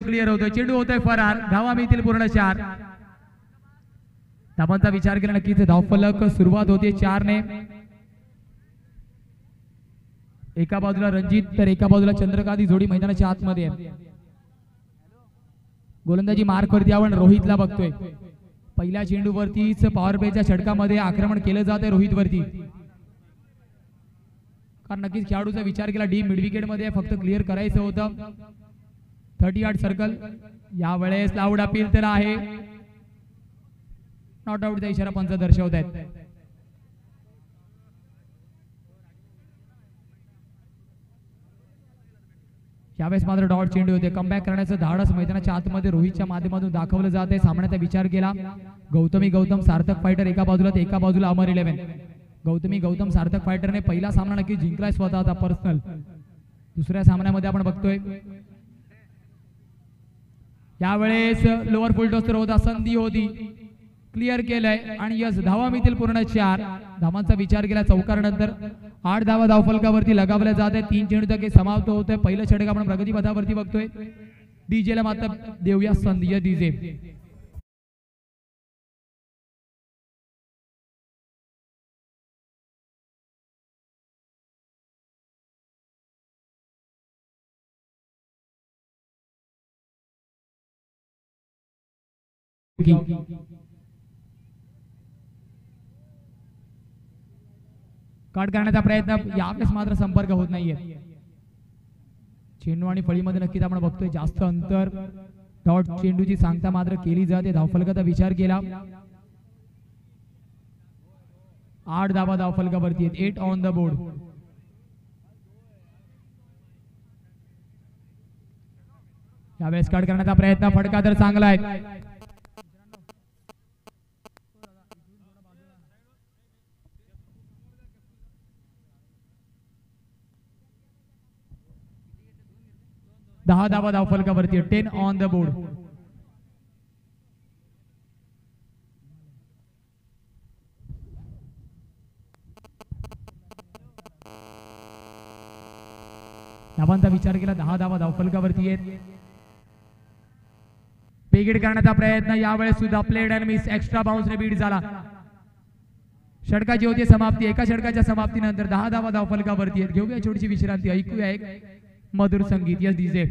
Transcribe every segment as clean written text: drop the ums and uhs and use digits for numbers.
Clear होतोय, चेंडू होतोय फरार, धावा मिळतील पूर्ण 4. धावांचा विचार केला नक्कीच धावफलक सुरुवात होते 4 ने. एका बाजूला रणजित तर एका बाजूला चंद्रकांत, ही जोडी मैदानाच्या आतमध्ये आहे. गोलंदाजी मार्कवरती आपण रोहितला बघतोय. पहिल्या चेंडूवरतीच पॉवर प्लेच्या षटकामध्ये आक्रमण केलं जात आहे रोहित वरती, कारण नक्कीच खेळाडूचा विचार केला डीप मिड विकेट मध्ये फक्त क्लिअर करायचं होतं. 30 यार्ड सर्कल. यावेळेस लाऊड अपील तर आहे, नॉट आउटचा इशारा पंच दर्शवत आहेत. यावेळेस मात्र डॉट चेंडू होते. कमबॅक करण्याचं धाडस मैदानाच्या आतमध्ये रोहितच्या माध्यमातून दाखवलं जात आहे. सामन्याचा विचार केला गौतम सार्थक फायटर एका बाजूला तर एका बाजूला अमर 11. गौतम सार्थक फायटरने पहिला सामना नक्की जिंकलाय स्वतःचा पर्सनल. दुसऱ्या सामन्यामध्ये आपण बघतोय यावेळेस लोअर फुल टॉस होता, संधी होती, क्लिअर केलंय आणि यस धावा मिळतील पूर्ण 4. धावांचा विचार केला चौकारानंतर 8 धावा धावफलकावरती लगावल्या जात आहे. 3 चेंडू तक समाप्त होतोय. पहिलं षटक आपण प्रगती पथावरती बघतोय. डीजेला मात्र देऊया संधी. डीजे काट करण्याचा प्रयत्न, यावेळेस मात्र संपर्क होत नाहीये. चेंडू आणि फळीमध्ये नक्कीच आपण बघतोय जास्त अंतर. डॉट चेंडूची सांगता मात्र केली जाते. धावफलकाचा विचार केला 8 धावा धावफलकावरती आहेत. 8 ऑन द बोर्ड. यावेळेस काट करण्याचा प्रयत्न, फटका तर चांगला आहे. दहा धावा धावफलकावरती 10 ऑन द बोर्ड. धावांचा विचार केला 10 धावा धावफलकावरती आहेत. बेगीड करण्याचा प्रयत्न, यावेळेस सुद्धा प्लेड अँड मिस, एक्स्ट्रा बाउन्सने बीट झाला. षटकाची होती समाप्ती. एका षटकाच्या समाप्तीनंतर 10 धावा धावफलकावरती आहेत. घेऊया छोटीशी विश्रांती, ऐकूया एक मधुर संगीत. Yes DJ.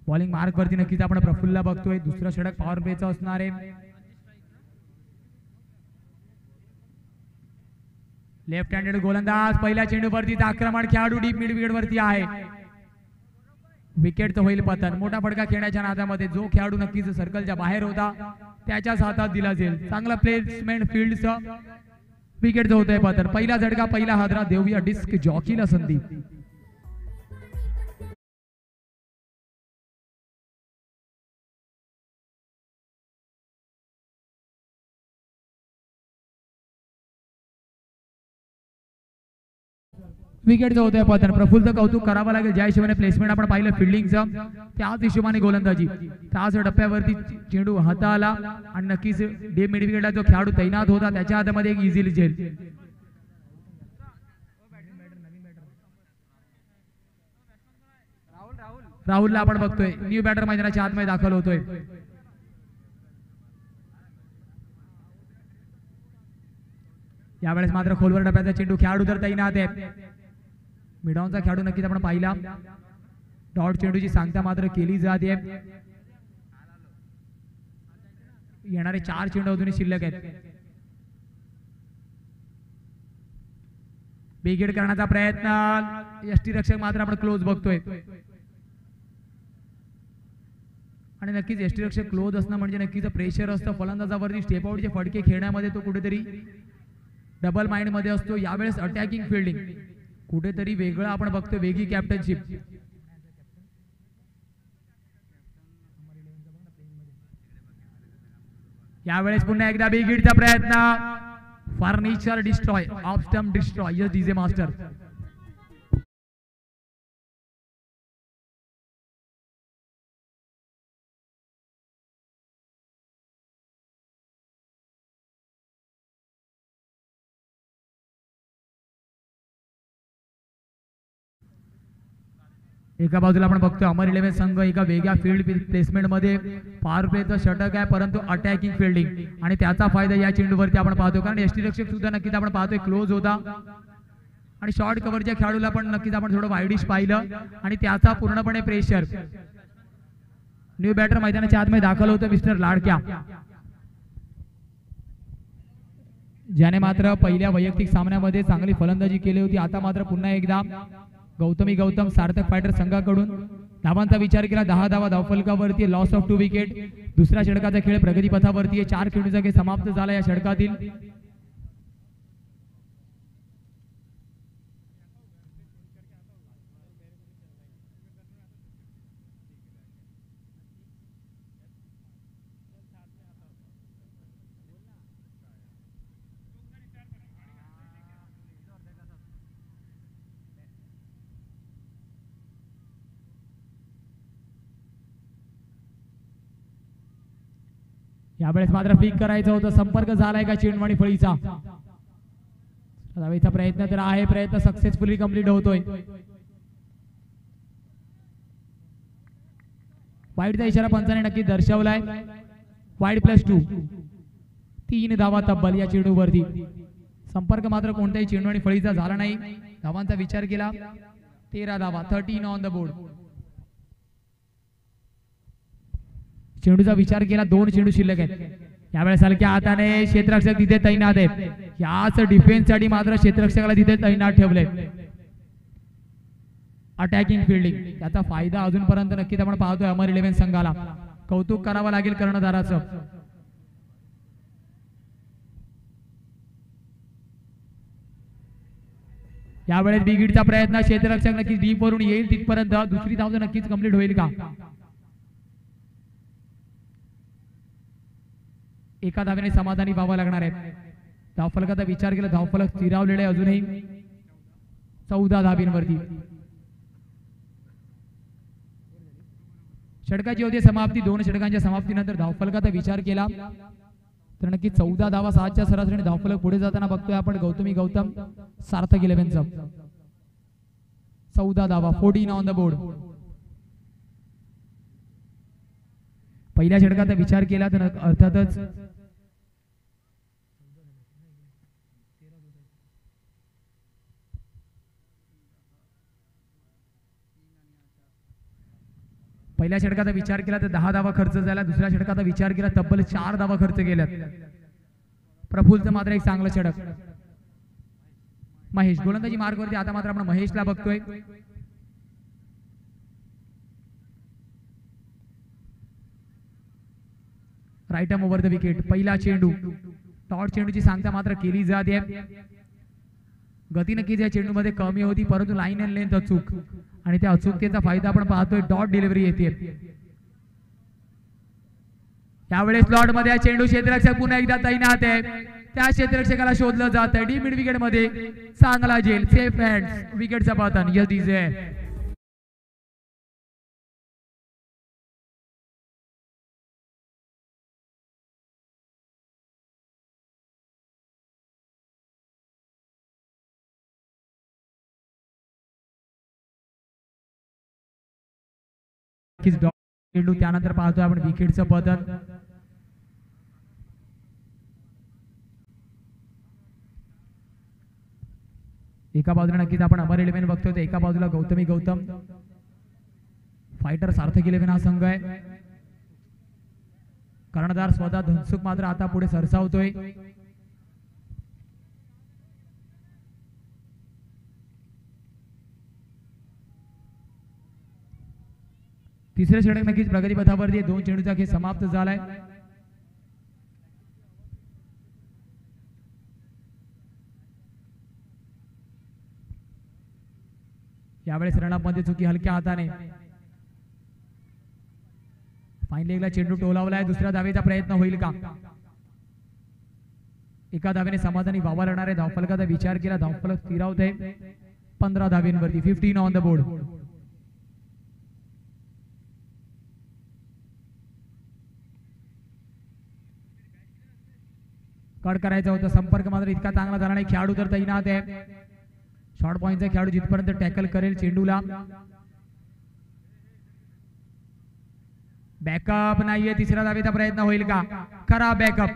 बॉलिंग मार्क वरती नक्कीच आपण प्रफुल्ला बघतोय. दुसरा षटक पॉवर प्लेचा असणार आहे. लेफ्ट हँडेड गोलंदाज. पहिल्या चेंडूवरती आक्रमण, खेळाडू डीप मिड विकेट वरती आहे. विकेटचं होईल पतन. मोठा फटका खेळण्याच्या नादामध्ये जो खेळाडू नक्कीच सर्कलच्या बाहेर होता त्याच्याच हातात दिला जाईल. चांगला प्लेसमेंट फील्डचं. विकेटचं होतंय पतन. पहिला झटका, पहिला हादरा. देऊया डिस्क जॉकीला संधी. विकेटचं होतंय पतन. प्रफुल्लचं कौतुक करावं लागेल. ज्या हिशोबाने प्लेसमेंट आपण पाहिलं फिल्डिंगचं, त्याच हिशोबाने गोलंदाजी. त्याच टप्प्यावरती चेंडू हाताला आणि नक्कीच डीप मिड विकेटला जो खेळाडू तैनात होता त्याच्या हातामध्ये एक इझिली झेल. राहुलला आपण बघतोय न्यू बॅटर मैदानाच्या आतमध्ये दाखल होतोय. यावेळेस मात्र खोलवर डब्याचा चेंडू, खेळाडू तर तैनात आहे. मिडॉनचा खेळाडू नक्कीच आपण पाहिला. डॉट चेंडूची सांगता मात्र केली जाते. येणारे 4 चेंडू अजूनही शिल्लक आहेत. बेगीड करण्याचा प्रयत्न, यष्टीरक्षक मात्र आपण क्लोज बघतोय. आणि नक्कीच यष्टीरक्षक क्लोज असणं म्हणजे नक्कीच प्रेशर असतं. फलंदाजावरती स्टेप आउटचे फटके खेळण्यामध्ये तो कुठेतरी डबल माइंड मध्ये असतो. यावेळेस अटॅकिंग फिल्डिंग कुठेतरी वेगळं आपण बघतो. वेगळी कॅप्टनशिप. यावेळेस पुन्हा एकदा बिग हिटचा प्रयत्न, furniture destroy, off stump destroy. Yes DJ master. एका बाजूला आपण बघतो अमर 11 संघ एका वेगळ्या फील्ड प्लेसमेंट मध्ये पॉवर प्लेचं षटक आहे, परंतु अटॅकिंग फिल्डिंग आणि त्याचा फायदा या चेंडूवरती आपण पाहतो. कारण यष्टीरक्षक सुद्धा नक्कीच आपण पाहतोय क्लोज होता आणि शॉर्ट कव्हरच्या खेळाडूला पण नक्कीच आपण थोडं वाईडिश पाहिलं आणि त्याचा पूर्णपणे प्रेशर. न्यू बॅटर मैदानाच्या आतमध्ये दाखल होतं मिस्टर लाडक्या, ज्याने मात्र पहिल्या वैयक्तिक सामन्यामध्ये चांगली फलंदाजी केली होती. आता मात्र पुन्हा एकदा गौतम सार्थक फायटर संघाकडून धावांचा विचार केला. 10 धावा धावफलकावरती, लॉस ऑफ 2 विकेट. दुसऱ्या षटकाचा खेळ प्रगती पथावरती आहे. 4 खेळाडूंचा खेळ समाप्त झाला या षटकातील. यावेळेस मात्र पिक करायचं होतं, संपर्क झालाय का चेंडू फळीचा. धावेचा प्रयत्न तर आहे, प्रयत्न सक्सेसफुली कंप्लीट होतोय. वाईडचा इशारा पंचाने नक्की दर्शवलाय. वाईड +2, 3 धावा तब्बल या चेंडूवरती. संपर्क मात्र कोणत्याही चेंडू आणि फळीचा झाला नाही. धावांचा विचार केला 13 धावा, 13 ऑन द बोर्ड. चेंडूचा विचार केला, 2 चेंडू शिल्लक आहेत. यावेळेस हलक्या हाताने क्षेत्ररक्षक तिथे तैनात आहेत. याच डिफेन्स साठी मात्र क्षेत्ररक्षकाला तिथे तैनात ठेवले. अटॅकिंग फिल्डिंग त्याचा फायदा अजूनपर्यंत नक्कीच आपण पाहतोय अमर 11 संघाला. कौतुक करावं लागेल कर्णधाराचं. यावेळेस बिगिडचा प्रयत्न, क्षेत्ररक्षक नक्कीच डीप वरून येईल तिथपर्यंत. दुसरी धाव नक्कीच कंप्लीट होईल का? एका धावेने समाधानी व्हावं लागणार आहे. धावफलकाचा विचार केला, धावफलक स्थिरावलेले आहे अजूनही 14 धाबींवरती. षटकाची होती समाप्ती. 2 षटकांच्या समाप्तीनंतर धावफलकाचा विचार केला तर नक्की 14 धावा 7च्या सरासरीने धावफलक पुढे जाताना बघतोय आपण. गौतम सार्थक 11चं 14 धावा, 14 ऑन द बोर्ड. पहिल्या षटकाचा विचार केला तर अर्थातच पहिल्या षटकाचा विचार केला तर 10 धावा खर्च झाला. दुसऱ्या षटकाचा विचार केला तब्बल 4 धावा खर्च केल्यात. प्रफुल्लचं मात्र एक चांगलं षटक. महेश गोलंदाजी मार्गवरती. आता मात्र आपण महेशला बघतोय. Right arm over the wicket. पहिला चेंडू, टॉट चेंडूची सांगता मात्र केली जाते. गती नक्कीच या चेंडूमध्ये कमी होती, परंतु लाईन अँड लेंथ अचूक आणि त्या अचूकतेचा फायदा आपण पाहतोय. डॉट डिलिव्हरी येते. यावेळेस स्लॉट मध्ये चेंडू, क्षेत्ररक्षक पुन्हा एकदा तैनात आहे. त्या क्षेत्ररक्षकाला शोधलं जात आहे. डी मिड विकेट मध्ये चांगला झेल, सेफ हँड्स, विकेटचा पतन. Yes DJ. चेंडू त्यानंतर पाहतोय आपण विकेटचं पतन. एका बाजूला नक्कीच आपण अमर 11 बघतोय, तर एका बाजूला गौतम फायटर सार्थक 11 हा संघ आहे. कर्णधार स्वतः धनसुख मात्र आता पुढे सरसावतोय. तिसरे षटक नक्कीच प्रगती पथावरती. 2 चेंडूचा खेळ समाप्त झालाय. यावेळेस रनअप मध्ये चुकी हलक्या हाताने. फाईन लेगला चेंडू टोलावलाय. दुसऱ्या धावेचा प्रयत्न होईल का? एका धावेने समाधानी व्हावा लागणार आहे. धावफलकाचा विचार केला, धावफलक स्थिरावत आहे 15 धावेंवरती. 15 ऑन द बोर्ड. कट करायचा होता, संपर्क मात्र इतका चांगला झाला नाही. खेळाडू तर तैनात आहे. शॉर्ट पॉइंटचा खेळाडू जिथपर्यंत टॅकल करेल चेंडूला. बॅकअप नाहीये. तिसऱ्या धावेचा प्रयत्न होईल का? खराब बॅकअप.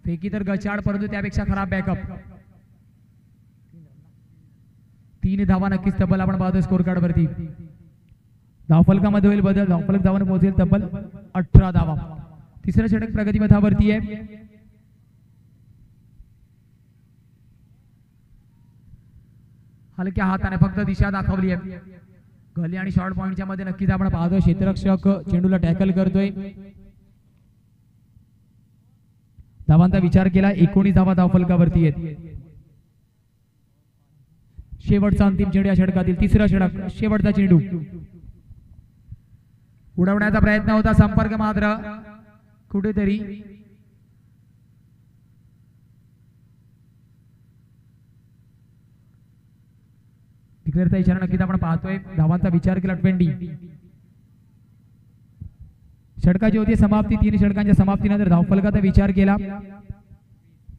फेकी तर गचाड, परंतु त्यापेक्षा खराब बॅकअप. 3 धावा नक्कीच तब्बल आपण पाहतोय स्कोर कार्ड वरती. धावफलकामध्ये होईल बदल. धावफलक धावांना पोहोचेल तब्बल 18 धावा. तिसरा षटक प्रगतीपथावरती आहे. हलक्या हाताने फक्त दिशा दाखवली आहे. गली आणि शॉर्ट पॉइंटच्या मध्ये नक्कीच आपण पाहतोय क्षेत्ररक्षक चेंडूला टॅकल करतोय. धावांचा विचार केला. 19 धावा धावफलकावरती आहेत. शेवटचा अंतिम चेंडू या षटकातील. तिसरा षटक, शेवटचा चेंडू. उडवण्याचा प्रयत्न होता, संपर्क मात्र कुठेतरी डिक्लेअरचा इशारा नक्कीच आपण पाहतोय. धावांचा विचार केला 20. षटकाची होती समाप्ती. 3 षटकांच्या समाप्तीनंतर धावफलकाचा विचार केला.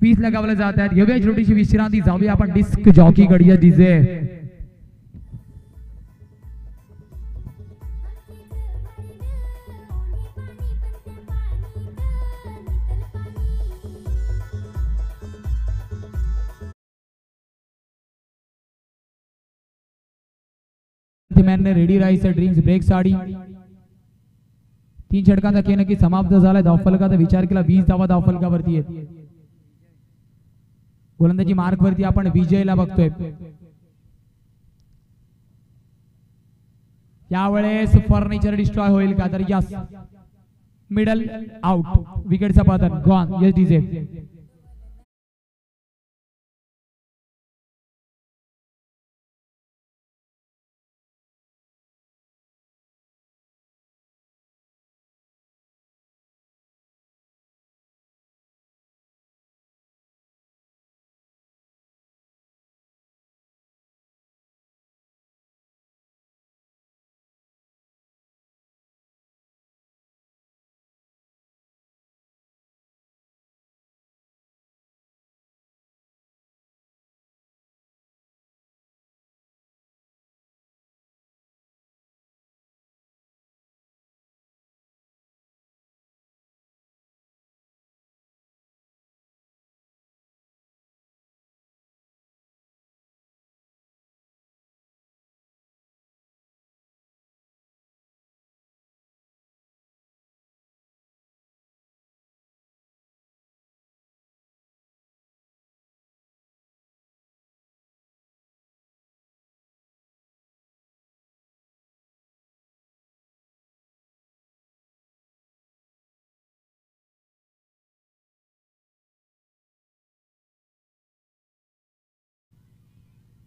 20 लगावले जात आहेत. घेऊया छोटीशी विश्रांती, जाऊया आपण डिस्क जॉकी कडे. डीजे ने रेडी राहायचं. ड्रिंक्स ब्रेक साडी. 3 षटकांचा खेळ नक्की समाप्त झाला. धावफलकाचा विचार केला. 20 धावा धावफलकावरती आहेत. गोलंदाजी मार्क वरती आपण विजयला बघतोय. यावेळेस फर्निचर डिस्ट्रॉय होईल का? तर यस, मिडल आउट. विकेटचा पतन. गॉन. Yes DJ.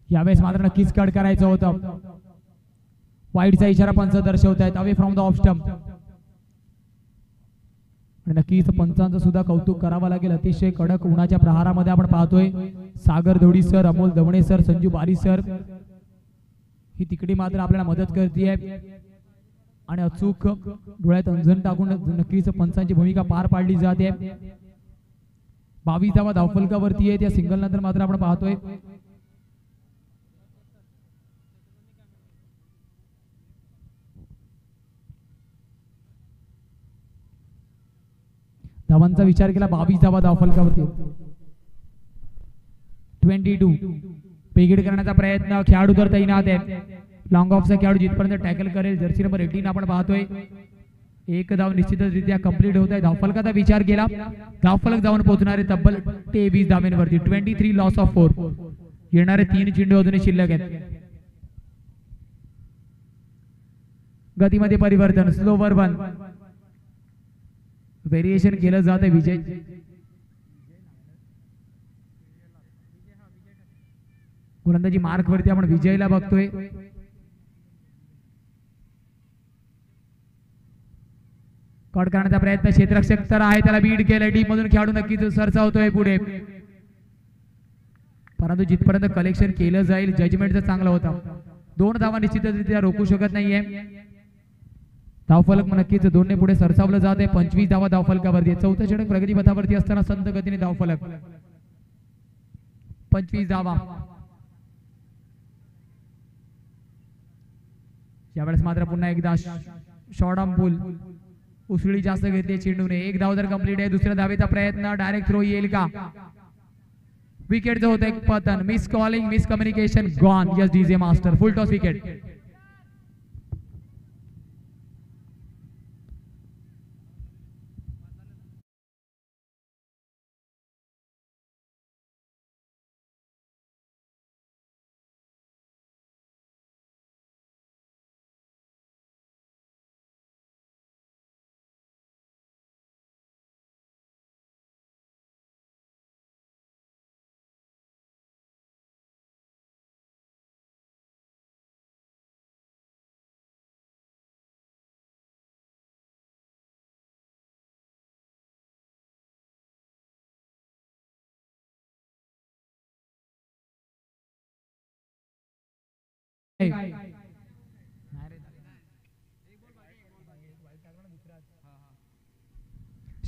यावेळेस मात्र नक्कीच कट करायचं होतं. वाईडचा इशारा पंच दर्शवत आहेत. Away from the off stump. नक्कीच पंचांचं सुद्धा कौतुक करावं लागेल. अतिशय कडक उन्हाच्या प्रहारामध्ये आपण पाहतोय सागर धोडी सर, अमोल दवणे सर, संजू बारी सर ही तिकडी मात्र आपल्याला मदत करते आणि अचूक डोळ्यात अंजन टाकून नक्कीच पंचांची भूमिका पार पाडली जाते. 22 धावा धावफलकावरती आहे. त्या सिंगल नंतर मात्र आपण पाहतोय धावांचा विचार केला. 22 धावा धावफलकावरती. 22 पेगेड करण्याचा प्रयत्न. खेळाडू तर तैनात आहे. लॉंग ऑफचा खेळाडू जिथपर्यंत टॅकल करेल. जर्सी नंबर 18 आपण पाहतोय. एक धाव निश्चितरित्या कंप्लीट होत आहे. धावफलकाचा विचार केला. धावफलक जाऊन पोहोचणारे तब्बल 23 धावेंवरती. 23 लॉस ऑफ 4. येणारे 3 चेंडू अजूनही शिल्लक आहेत. गतीमध्ये परिवर्तन. स्लोवर 1 व्हेरिएशन केलं जात आहे. विजय गोलंदाजी मार्क वरती आपण विजयला बघतोय. कट करण्याचा प्रयत्न, क्षेत्ररक्षक तर आहे, त्याला बीड केलं, डीप मधून खेळाडू नक्कीच सरसावतोय पुढे, परंतु जिथपर्यंत कलेक्शन केलं जाईल जजमेंट तर चांगला होता. 2 धावा निश्चितरित्या रोखू शकत नाहीये. धावफलक नक्कीच 2 ने पुढे सरसावलं जात आहे. 25 धावा धावफलकावरती. चौथं षटक प्रगती पथावरती असताना संत गतीने धावफलक 25 धावा. यावेळेस मात्र पुन्हा एकदा शॉर्ट ऑन पूल, उसळी जास्त घेतली चेंडूने. 1 धाव जर कंप्लीट आहे. दुसऱ्या धावेचा प्रयत्न, डायरेक्ट थ्रो येईल का? विकेटचं होतं एक पतन, miss calling, miss communication, gone. Yes DJ master, फुल टॉस विकेट.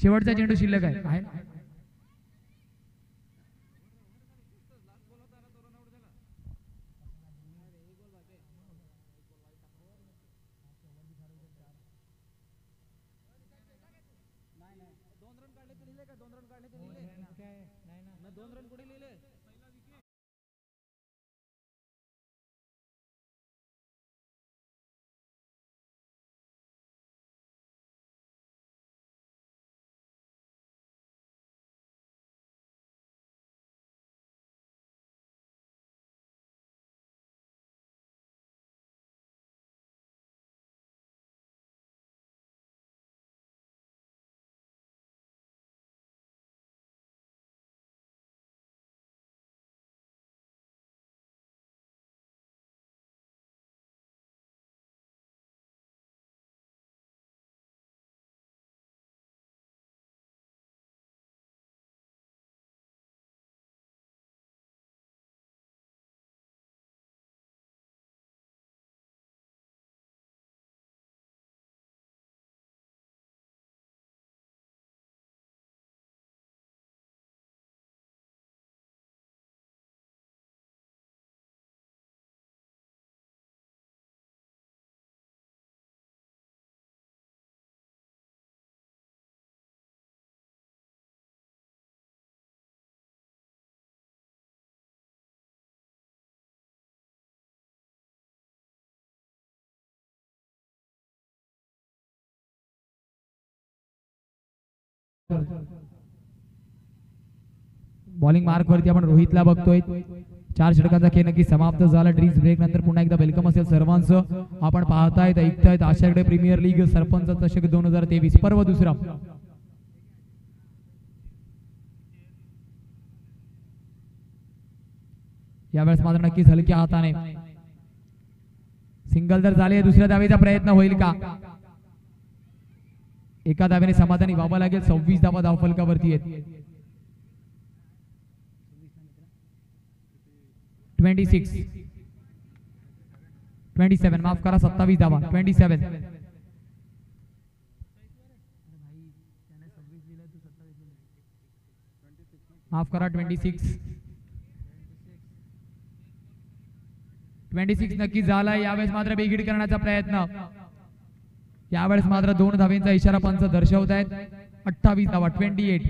शेवटचा चेंडू शिल्लक आहे. बॉलिंग मार्क वरती आपण रोहितला बघतोय. 4 षटकांचा खेळ नक्की समाप्त झाला. ड्रिंक्स ब्रेक नंतर पुन्हा एकदा वेलकम असेल सर्वांचं. आपण पाहतायत ऐकतायत आशियाकडे प्रीमियर लीग सरपंच चषक 2023 पर्व दुसरा. यावेळेस मात्र नक्कीच हलक्या हाताने सिंगल जर झाले, दुसऱ्या धावेचा प्रयत्न होईल का? एका धावेने समाधानी व्हावं लागेल. 26 धावा धावफलकावरती आहेत. 27 माफ करा, 27 धावा. 27 माफ करा, 26 नक्की झाला. यावेळेस मात्र बेगीड करण्याचा प्रयत्न. यावेळेस मात्र 2 धावेंचा इशारा पंच दर्शवत आहेत. 28 धावा. 28.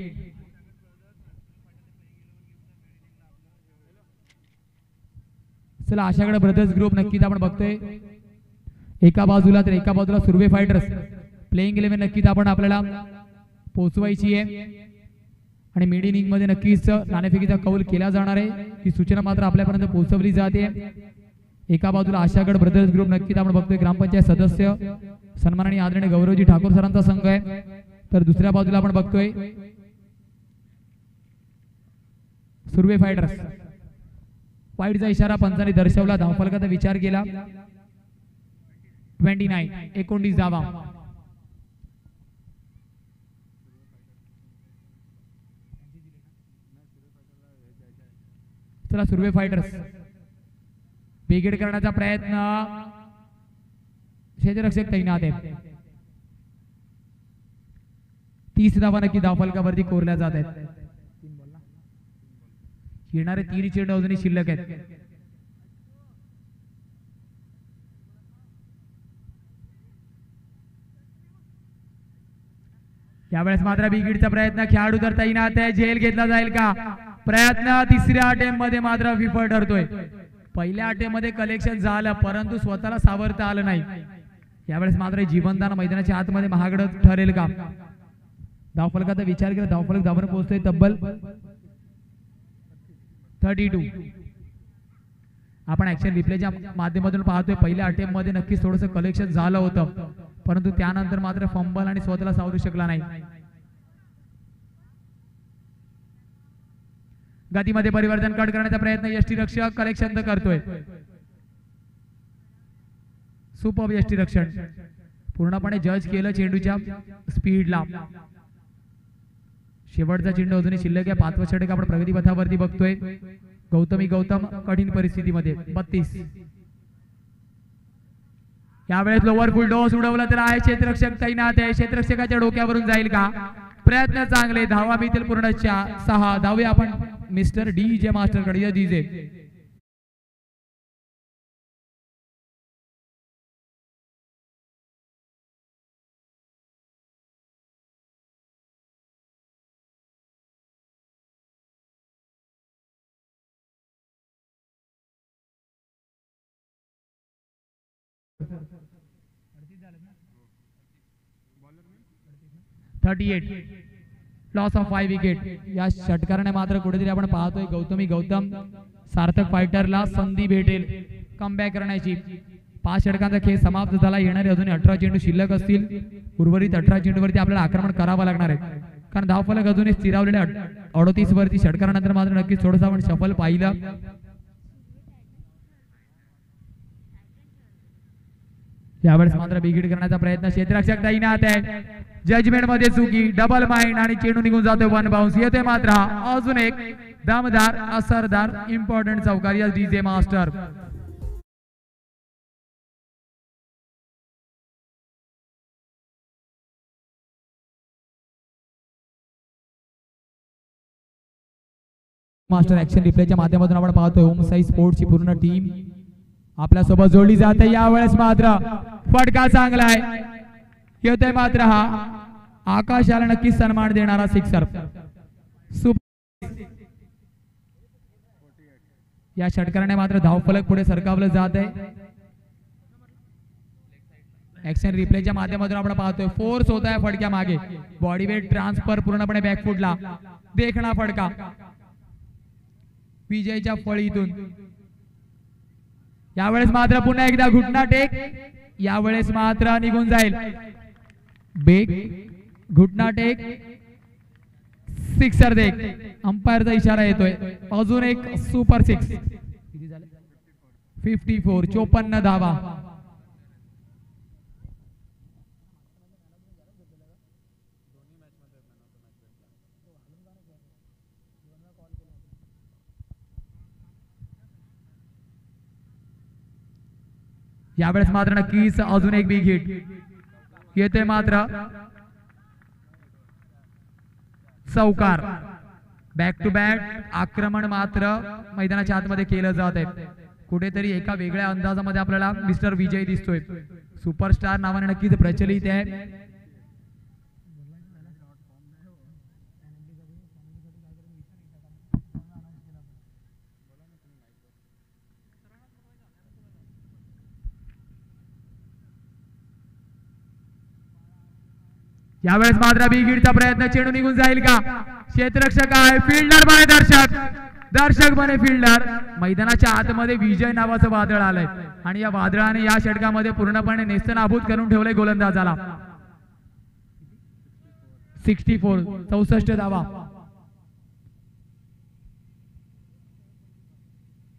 चला, आशाकडे ब्रदर्स ग्रुप नक्कीच आपण बघतोय. एका बाजूला सुर्वे फायटर्स प्लेइंग 11 नक्कीच आपण आपल्याला पोहोचवायची आहे आणि मिड इनिंग मध्ये नक्कीच नाणेफेकीचा कौल केला जाणार आहे. ही सूचना मात्र आपल्यापर्यंत पोहोचवली जाते. एका बाजूला आशागड ब्रदर्स ग्रुप नक्कीच आपण बघतोय. ग्रामपंचायत सदस्य सन्माननीय आदरणीय गौरवजी ठाकूर सरांचा संघ आहे. तर दुसऱ्या बाजूला आपण बघतोय सुर्वे फायटर्स. वाईटचा इशारा पंचांनी दर्शवला. धावफलकाचा विचार केला. 29 19 धावा. चला सुर्वे फायटर्स बिगेड करण्याचा प्रयत्न, क्षेत्ररक्षक तैनात आहे. 30 धावा नक्की धावफलकावरती कोरल्या जात आहेत. येणारे 3 चेंडू अजूनही शिल्लक आहेत. यावेळेस मात्र बिगिडचा प्रयत्न, खेळाडू तर तैनात आहे. झेल घेतला जाईल का? प्रयत्न तिसऱ्या अटेम्प्ट मध्ये मात्र विफल ठरतोय. पहिल्या अटेम्प्ट मध्ये कलेक्शन झालं परंतु स्वतःला सावरता आलं नाही. यावेळेस मात्र जीवनदान मैदानाच्या आतमध्ये महागड ठरेल का? धावफलकाचा विचार केला, धावफलक धावांवर पोहोचतोय तब्बल 32. आपण ऍक्शन रिप्लेच्या माध्यमातून पाहतोय पहिल्या अटेम्प्ट मध्ये नक्कीच थोडंसं कलेक्शन झालं होतं परंतु त्यानंतर मात्र फंबल आणि स्वतःला सावरू शकला नाही. गतीमध्ये परिवर्तन कट करण्याचा प्रयत्न यष्टीरक्षक कलेक्शन करतोय. सुपर यष्टीरक्षण पूर्णपणे जज केलं चेंडूच्या स्पीडला. शेवटचा चेंडू अजूनही शिल्लक आहे. 5वा षटक आपण प्रगती पथावरती बघतोय. गौतम कठीण परिस्थितीमध्ये 32. यावेळेस लोअर फुल टॉस उडवला तर आहे. क्षेत्ररक्षक तैनात आहे. क्षेत्ररक्षकाच्या डोक्यावरून जाईल का? प्रयत्न चांगले. धावा मिळतील पूर्ण 6 धावे. आपण मिस्टर डीजे मास्टर कडे डीजे लॉस ऑफ 5 विकेट. या षटकाराने मात्र कुठेतरी आपण पाहतोय गौतम सार्थक फायटरला संधी भेटेल कमबॅक करण्याची. 5 षटकांचा खेळ समाप्त झाला. येणारे अजून 18 चेंडू शिल्लक असतील. उर्वरित 18 चेंडूवरती आपल्याला आक्रमण करावं लागणार आहे कारण धावफलक अजूनही स्थिरावलेले 38 वरती. षटकारानंतर मात्र नक्कीच थोडंसं आपण सफल पाहिलं. यावेळेस मात्र बिगिड करण्याचा प्रयत्न, क्षेत्ररक्षक तैनात आहे. जजमेंट मध्ये चुकी, डबल माइंड आणि चेंडू निघून जातोय. 1 बाउन्स येतोय. मात्र अजून एक दमदार असरदार इम्पॉर्टंट चौकार या डीजे मास्टर. मास्टर ऍक्शन रिप्लेच्या माध्यमातून आपण पाहतोय ओम साई स्पोर्ट्सची पूर्ण टीम आपल्यासोबत जोडली जाते. यावेळेस मात्र फटका चांगला आहे. येतोय मात्र हा आकाशाला नक्की सन्मान देणारा सिक्सर. या षटकाराने मात्र धावफलक पुढे सरकावलं जात आहे. ऍक्शन रिप्लेच्या माध्यमातून आपण पाहतोय फोर्स होत आहे फटक्या मागे. बॉडी वेट ट्रान्सफर पूर्णपणे बॅकफुटला. देखणा फटका विजयच्या फळीतून. यावेळेस मात्र पुन्हा एकदा घुटना टेक. यावेळेस मात्र निघून जाईल. बेग घुटना टेक सिक्सर देख. अंपायरचा इशारा येतोय. अजून एक सुपर 6. 54 54 धावा. यावेळेस मात्र नक्कीच अजून एक बिग हिट येते. मात्र चौकार. बॅक टू बॅक आक्रमण मात्र मैदानाच्या आतमध्ये केलं जात आहे. कुठेतरी एका वेगळ्या अंदाजामध्ये आपल्याला मिस्टर विजय दिसतोय. सुपरस्टार नावाने नक्कीच प्रचलित आहे. यावेळेस मात्र बिगिडचा प्रयत्न, चेंडू निघून जाईल का? क्षेत्ररक्षक आहे, फिल्डर बने दर्शक बने फिल्डर. मैदानाच्या आतमध्ये विजय नावाचं वादळ आलंय आणि या वादळाने या षटकामध्ये पूर्णपणे नेस्तनाबूत करून ठेवलंय गोलंदाजाला. 64 64 धावा.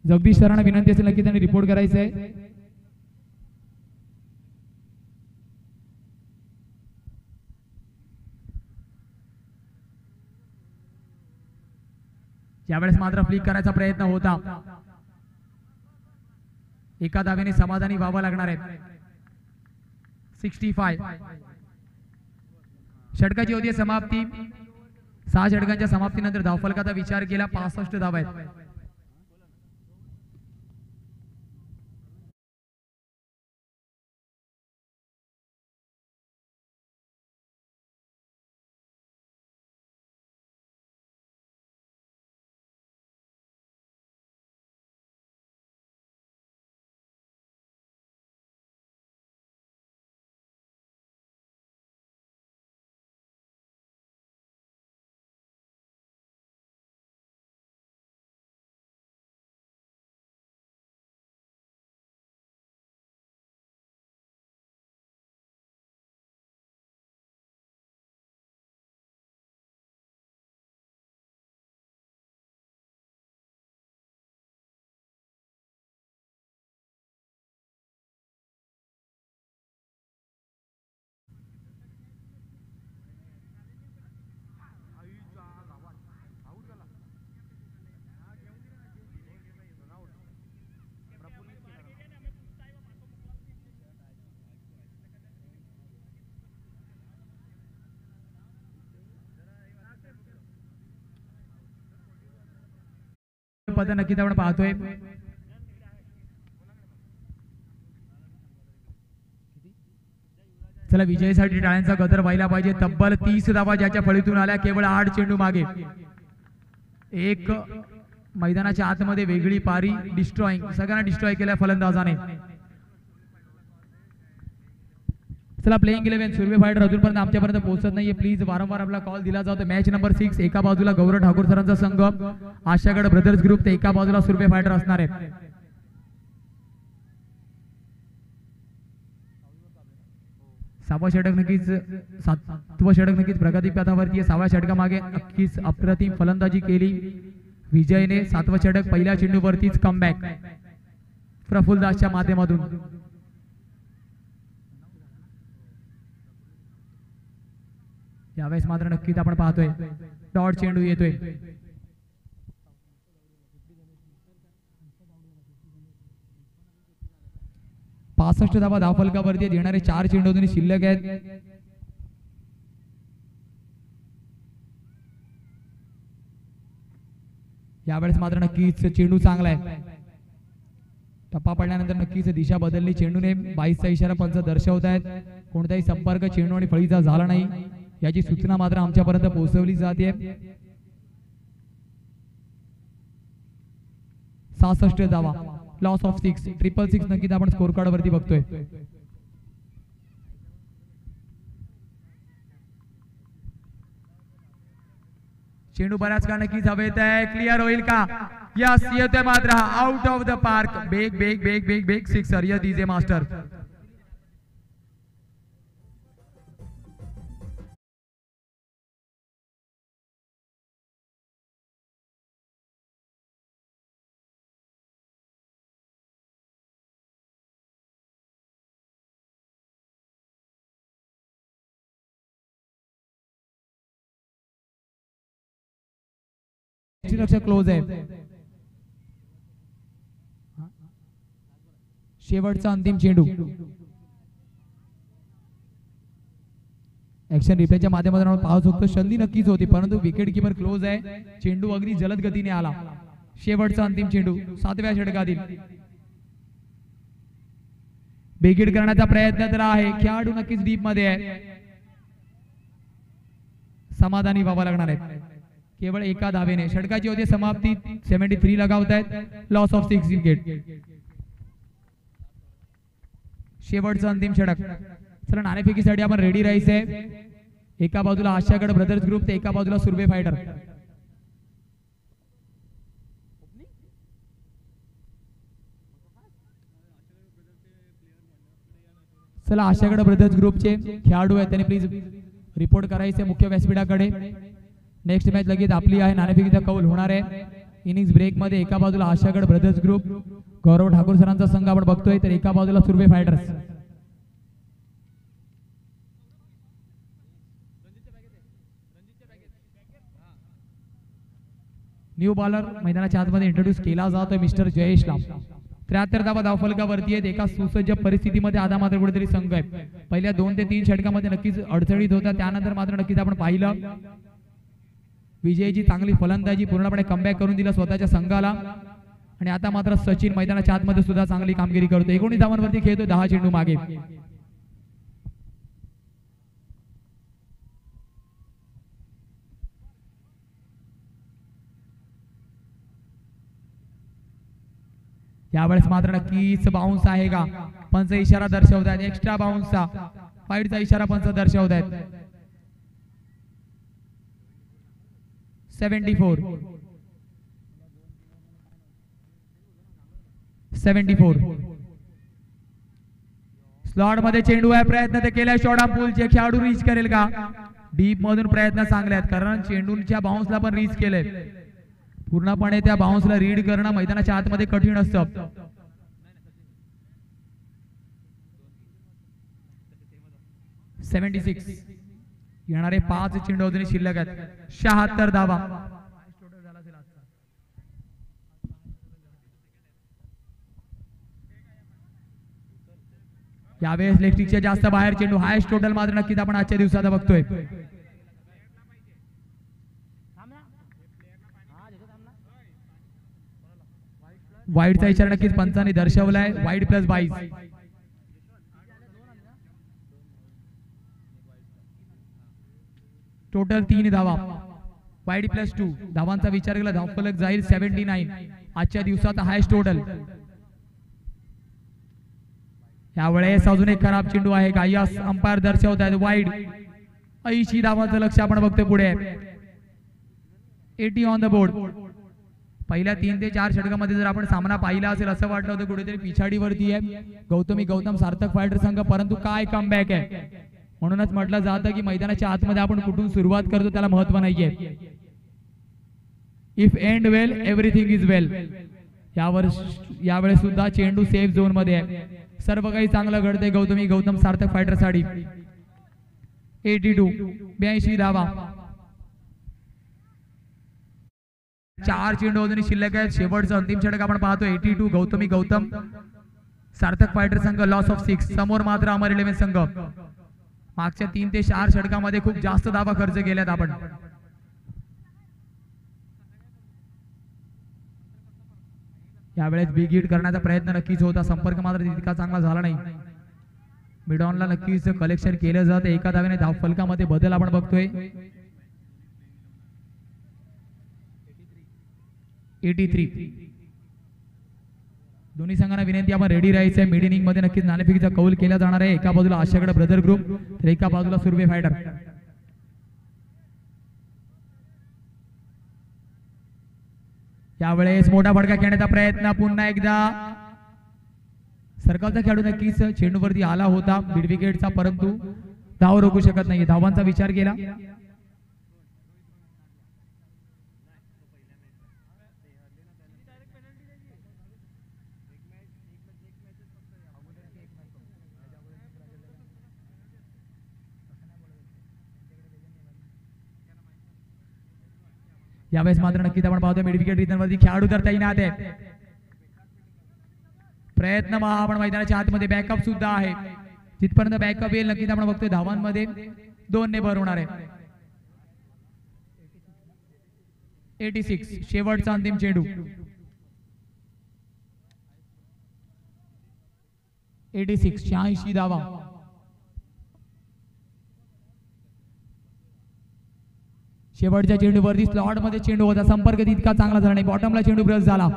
जगदीश सरांना विनंती असेल नक्की त्यांनी रिपोर्ट करायचंय. यावेळेस मात्र फ्लिक करायचा प्रयत्न होता, एका धावेने समाधानी व्हावं लागणार आहे. 65 षटकाची होती समाप्ती. 6 षटकांच्या समाप्तीनंतर धावफलकाचा विचार केला 65 धावा आहेत. पद नक्कीच आपण पाहतोय. चला विजयासाठी टाळ्यांचा गजर व्हायला पाहिजे. तब्बल 30 धावा ज्याच्या फळीतून आल्या, केवळ 8 चेंडू मागे. एक मैदानाच्या आतमध्ये वेगळी पारी, डिस्ट्रॉइंग, सगळ्यांना डिस्ट्रॉय केल्या फलंदाजाने. चला प्लेइंग 11 सुर्वे फायटर अजूनपर्यंत आमच्यापर्यंत पोहोचत नाहीये. प्लीज वारंवार आपला कॉल दिला जातो. मॅच नंबर 6 एका बाजूला गौरव ठाकूर सरांचा संघ, आशागड ब्रदर्स ग्रुप, ते एका बाजूला सुर्वे फायटर असणार आहे. सातवा षटक नक्कीच प्रगती पथावरती आहे. 6व्या षटकामागे नक्कीच अप्रतिम फलंदाजी केली विजयने. 7वं षटक पहिल्या चेंडूवरतीच कमबॅक प्रफुल्लदासच्या माध्यमातून. यावेळेस मात्र नक्कीच आपण पाहतोय डॉट चेंडू येतोय. पासष्ट धावा धावफलकावरती देणारे 4 चेंडू दोन्ही शिल्लक आहेत. यावेळेस मात्र नक्कीच चेंडू चांगला आहे. टप्पा पडल्यानंतर नक्कीच दिशा बदलली चेंडूने. 22चा इशारा पंच दर्शवत आहेत. कोणताही संपर्क चेंडू आणि फळीचा झाला नाही याची सूचना मात्र आमच्यापर्यंत पोहोचवली जाते. 66 धावा, लॉस ऑफ 6, 666 नक्कीच आपण स्कोर कार्ड वरती बघतोय. चेंडू बऱ्याच काळ नक्कीच हवेत आहे. क्लिअर होईल का? यस, येतोय मात्र आउट ऑफ द पार्क. बेग बेग बेग बेग बेग सिक्सर. Yes DJ master. लक्ष क्लोज आहे. शेवटचा अंतिम चेंडू. ऍक्शन रिप्लेच्या माध्यमातून आपण पाहू शकतो संधी नक्कीच होती, परंतु विकेट कीपर क्लोज आहे. चेंडू अगदी जलद गतीने आला. शेवटचा अंतिम चेंडू 7व्या षटकातील. बेगीड करण्याचा प्रयत्न तर आहे. खेळाडू नक्कीच डीप मध्ये आहे. समाधानी व्हावं लागणार आहे केवळ एका धावेने. षटकाची होती समाप्ती. 73 लगावत आहेत. Loss of 6 wicket. शेवटचा अंतिम षटक. चला नाणेफेकीसाठी आपण रेडी राहायचंय. एका बाजूला आशागड ब्रदर्स ग्रुप, तर एका बाजूला सुर्वे फायटर. चला आशागड ब्रदर्स ग्रुपचे खेळाडू आहेत, त्यांनी प्लीज रिपोर्ट करायचे मुख्य व्यासपीठाकडे. नेक्स्ट मॅच लगेच आपली आहे. नाणेफेकीचा कौल होणार आहे इनिंग्स ब्रेक मध्ये. एका बाजूला आशागड ब्रदर्स ग्रुप, गौरव ठाकूर सरांचा संघ आपण बघतोय, तर एका बाजूला सुर्वे फायटर्स. न्यू बॉलर मैदानाच्या आतमध्ये इंट्रोड्यूस केला जातोय मिस्टर जयेश लांब. 73 धावा धावफलकावरती आहेत. एका सुसज्ज परिस्थितीमध्ये आता मात्र कुठेतरी संघ आहे. पहिल्या 2 ते 3 षटकामध्ये नक्कीच अडचणीत होता, त्यानंतर मात्र नक्कीच आपण पाहिलं विजयची चांगली फलंदाजी, पूर्णपणे कमबॅक करून दिला स्वतःच्या संघाला. आणि आता मात्र सचिन मैदानाच्या आतमध्ये सुद्धा चांगली कामगिरी करतो. 19 धावांवरती खेळतो, 10 चेंडू मागे. यावेळेस मात्र नक्कीच बाउन्स आहे का, पंच इशारा दर्शवत आहेत. एक्स्ट्रा बाउन्सचा फाईटचा इशारा पंच दर्शवत आहेत. 74 स्लॉट मध्ये चेंडू आहे. प्रयत्न ते केलाय शॉर्ट ऑफ पूलचे. खेळाडू रीच करेल का? डीप मधून प्रयत्न चांगले आहेत, कारण चेंडूच्या बाउन्सला पण रीच केलंय. पूर्णपणे त्या बाउन्सला रीड करणं मैदानाच्या आतमध्ये कठीण असतं. 76 येणारे 5 चेंडू अजूनही शिल्लक आहेत. 76 धावा. यावेळेस लेफ्टिकच्या जास्त बाहेर चेंडू. हायस्ट टोटल मात्र नक्कीच आपण आजच्या दिवसात बघतोय. वाईडचा इशारा नक्कीच पंचांनी दर्शवलाय. वाईड +22. टोटल 3 धावा. वाईड +2 धावांचा विचार केला धावफलक जाईल 79. आजच्या दिवसात हायस्ट टोटल. यावेळेस अजून एक खराब चेंडू आहे का? यस, अंपायर दर्शवत आहेत वाईड. 80 धावांचं लक्ष आपण बघतोय पुढे. 80 ऑन द बोर्ड. पहिल्या 3 ते 4 षटकामध्ये जर आपण सामना पाहिला असेल असं वाटलं होतं कुठेतरी पिछाडीवरती आहे गौतम सार्थक फायटर संघ, परंतु काय कमबॅक आहे. म्हणूनच म्हटलं जातं की मैदानाच्या आतमध्ये आपण कुठून सुरुवात करतो त्याला महत्व नाहीये. If end well everything is well. यावेळेस सुद्धा चेंडू सेफ झोन मध्ये आहे. सर्व काही चांगलं घडतंय गौतम सार्थक फायटर साठी. 82 धावा. 4 चेंडू अजूनही शिल्लक आहेत. शेवटचा अंतिम षटक आपण पाहतो. 82 गौतम सार्थक फायटर संघ लॉस ऑफ 6. समोर मात्र अमर 11 संघ. मागच्या 3 ते 4 षटकामध्ये खूप जास्त धावा खर्च केल्यात आपण. यावेळेस बिग हिट करण्याचा प्रयत्न नक्कीच होता, संपर्क मात्र तितका चांगला झाला नाही. मिडॉनला नक्कीच कलेक्शन केलं जातं. एका धावेने धावफलकामध्ये बदल आपण बघतोय. 83 दोन्ही संघांना विनंती आपण रेडी राहायचंय. मिड इनिंग मध्ये नक्कीच नाणेफेकीचा कौल केला जाणार आहे. एका बाजूला आशागड ब्रदर ग्रुप तर एका बाजूला सुर्वे फायटर. यावेळेस मोठा फटका खेळण्याचा प्रयत्न पुन्हा एकदा. सर्कलचा खेळाडू नक्कीच चेंडूवरती आला होता मिड विकेटचा, परंतु धाव रोखू शकत नाही. धावांचा विचार केला. यावेळेस मात्र नक्कीच आपण पाहतो मिड विकेट रिटर्न वरती खेळाडू तर तैनात आहे. प्रयत्न आपण मैदानाच्या आतमध्ये बॅकअप सुद्धा आहे. जिथपर्यंत बॅकअप येईल नक्कीच आपण बघतोय धावांमध्ये 2 ने भर होणार आहे. 86 शेवटचा अंतिम चेंडू. 86 धावा. शेवटच्या चेंडूवरती स्लॉट मध्ये चेंडू होता, संपर्क तितका चांगला झाला नाही. बॉटमला चेंडू ब्रश झाला.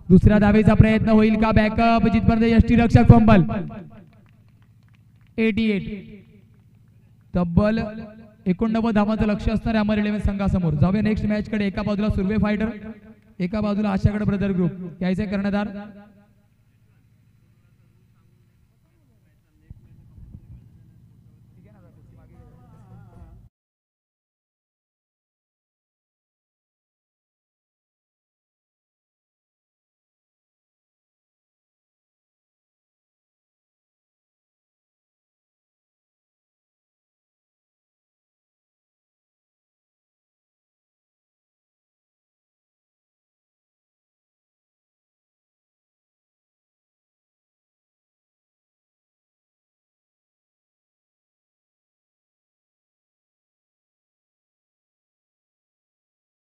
दुसऱ्या धावेचा प्रयत्न होईल का? बॅकअप जिथपर्यंत यष्टीरक्षक फंबल. 88 तब्बल 89 धावांचं लक्ष असणार आहे अमर 11 संघासमोर. जाऊया नेक्स्ट मॅच कडे. एका बाजूला सुर्वे फायटर, एका बाजूला आशागड ब्रदर ग्रुप. यायचे कर्णधार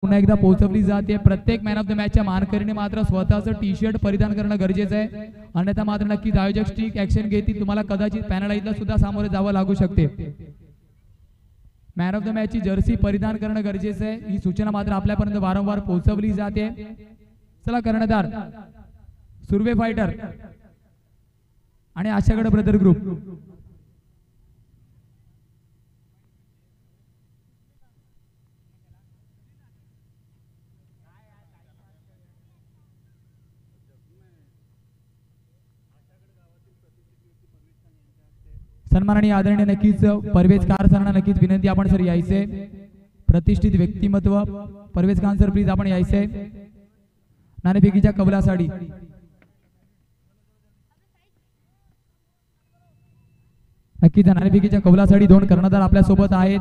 पुन्हा एकदा पोहोचवली जाते. प्रत्येक मॅन ऑफ द मॅचच्या मानकरीने मात्र स्वतःचं टी शर्ट परिधान करणं गरजेचं आहे, अन्यथा मात्र नक्कीच आयोजक स्ट्रिक्ट ऍक्शन घेतील. तुम्हाला कदाचित पॅनलाईजला सुद्धा सामोरे जावं लागू शकते. मॅन ऑफ द मॅचची जर्सी परिधान करणं गरजेचं आहे, ही सूचना मात्र आपल्यापर्यंत वारंवार पोहोचवली जाते. चला कर्णधार सुर्वे फायटर आणि आशागड ब्रदर ग्रुप. सन्माननीय आदरणीय नक्कीच परवेज कार सरांना नक्कीच विनंती आपण सर यायचे. प्रतिष्ठित व्यक्तिमत्व परवेज खान सर प्लीज आपण यायचे. नाणेफेकीच्या कवलासाठी नक्कीच नाणेफेकीच्या कवलासाठी दोन कर्णधार आपल्या सोबत आहेत.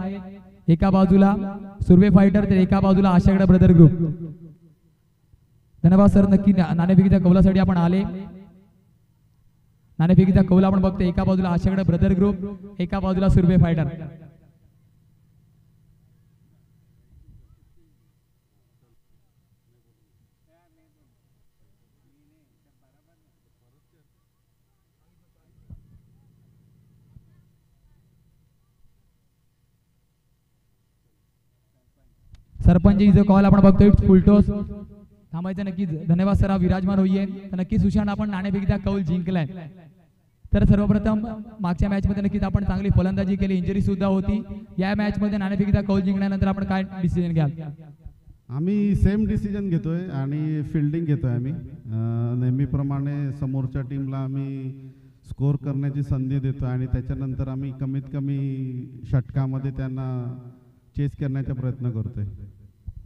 एका बाजूला सुर्वे फायटर तर एका बाजूला आशागड ब्रदर ग्रुप. धन्यवाद सर. नक्की नाणेफेकीच्या कवलासाठी आपण आले. नाणेफेकीचा कौल आपण बघतो. एका बाजूला आशागड ब्रदर ग्रुप, एका बाजूला सुर्वे फायटर. सरपंच जो कॉल आपण बघतोय फुलटॉस थांबायचं नक्कीच. धन्यवाद सर. विराजमान होईये तर नक्कीच सुशांत आपण नाणेफेकीचा कौल जिंकलाय. तर सर्वप्रथम मागच्या मॅच मध्ये नक्कीच आपण चांगली फलंदाजी केली, इंजरी सुद्धा होती. या मॅच मध्ये नाणेफेकीचा कौल जिंकल्यानंतर आपण काय डिसिजन घ्याल? आम्ही सेम डिसिजन घेतोय आणि फिल्डिंग घेतोय. आम्ही नेहमीप्रमाणे समोरच्या टीमला आम्ही स्कोर करण्याची संधी देतोय आणि त्याच्यानंतर आम्ही कमीत कमी षटकामध्ये त्यांना चेस करण्याचा प्रयत्न करतोय.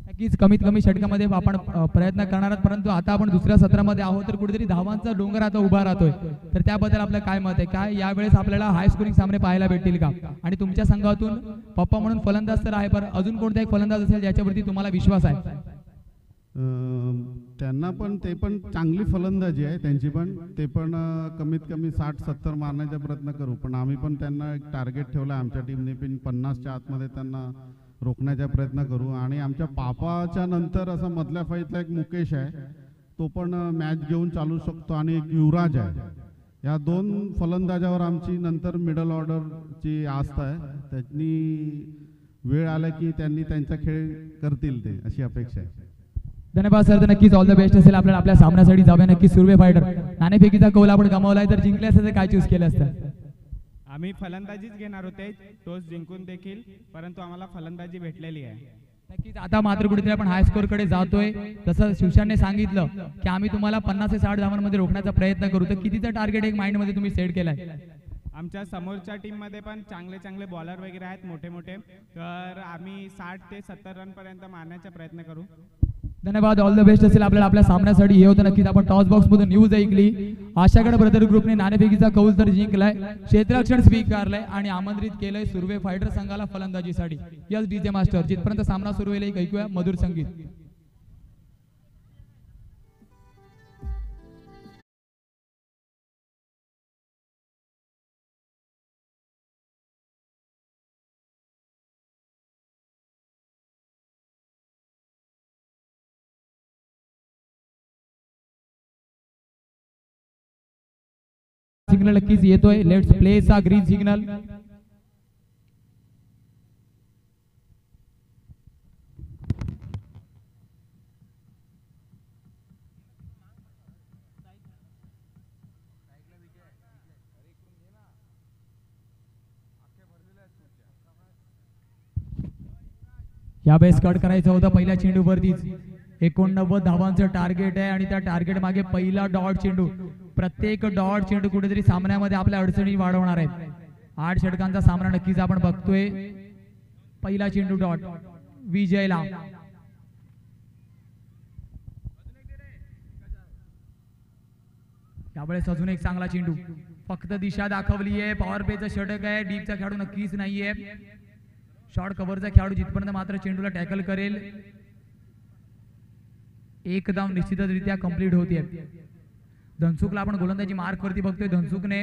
नक्कीच कमीत कमी षटकामध्ये आपण प्रयत्न करणार आहोत, परंतु आता आपण दुसऱ्या सत्रामध्ये आहोत तर कुठेतरी धावांचा डोंगर आता उभा राहतोय. तर त्याबद्दल आपलं काय मत आहे? काय यावेळेस आपल्याला हाय स्कोरिंग सामने पाहायला भेटतील का? आणि तुमच्या संघातून पप्पा म्हणून फलंदाज तर आहे, पण अजून कोणता एक फलंदाज असेल ज्याच्यावरती तुम्हाला विश्वास आहे? त्यांना पण ते पण चांगली फलंदाजी आहे त्यांची पण. ते पण कमीत कमी 60-70 मारण्याचा प्रयत्न करू. पण आम्ही पण त्यांना एक टार्गेट ठेवला आमच्या टीमने पण 50च्या आतमध्ये त्यांना रोखण्याचा प्रयत्न करू. आणि आमच्या पापाच्या नंतर असं मधल्या फाईटला एक मुकेश आहे, तो पण मॅच घेऊन चालू शकतो. आणि एक युवराज आहे. या दोन फलंदाजावर आमची नंतर मिडल ऑर्डरची आस्था आहे. त्यांनी वेळ आला की त्यांनी त्यांचा खेळ करतील ते, अशी अपेक्षा आहे. धन्यवाद सर. तर नक्कीच ऑल द बेस्ट असेल आपल्याला आपल्या सामन्यासाठी. जाऊया नक्की सुर्वे फायटर. नाणेफेकीचा कौल आपण गमावलाय, तर जिंकले असते तर काय चूज केलं असतं? आम्ही फलंदाजीच घेणार होते, टॉस जिंकून देखील, परंतु आम्हाला फलंदाजी भेटलेली आहे. नक्कीच आता मात्र कुठेतरी आपण हाय स्कोर कडे जातोय. जसं शिवशानने सांगितलं की आम्ही तुम्हाला 50 ते 60 धावांमध्ये रोखण्याचा प्रयत्न करू, तर कितीचा टार्गेट एक माइंड मध्ये तुम्ही सेट केलाय? आमच्या समोरच्या टीम मध्ये पण चांगले चांगले बॉलर वगैरे आहेत मोठे मोठे, तर आम्ही 60 ते 70 रन पर्यंत मारण्याचा प्रयत्न करू. धन्यवाद. ऑल द बेस्ट असेल आपल्याला आपल्या सामन्यासाठी. हे होतं नक्कीच आपण टॉस बॉक्स मधून न्यूज ऐकली. आशागड ब्रदर ग्रुपने नाणेफेकीचा कौल तर जिंकलाय, क्षेत्ररक्षण स्वीकारलंय आणि आमंत्रित केलंय सुर्वे फायटर संघाला फलंदाजीसाठी. यस डीजे मास्टर, जिथपर्यंत सामना सुरू होईल एक ऐकूया मधुर संगीत. सिग्नल नक्कीच येतोय. लेट्स प्ले चा ग्रीन सिग्नल. यावेळेस कट करायचं होतं पहिल्या चेंडूवरतीच. 89 धावांचं टार्गेट आहे आणि त्या टार्गेट मागे पहिला डॉट चेंडू. प्रत्येक डॉट चेंडू कुठेतरी सामन्यामध्ये आपल्या अडचणी वाढवणार आहे. 8 षटकांचा सामना नक्कीच आपण बघतोय. पहिला चेंडू डॉट विजयला. यावेळेस अजून एक चांगला चेंडू. फक्त दिशा दाखवली आहे. पॉवर प्लेचं षटक आहे. डीपचा खेळाडू नक्कीच नाहीये. शॉर्ट कव्हरचा खेळाडू जिथपर्यंत मात्र चेंडूला टॅकल करेल एक धाव निश्चितरित्या कंप्लीट होते. धनसुखला आपण गोलंदाजी मार्क वरती बघतोय. धनसुखने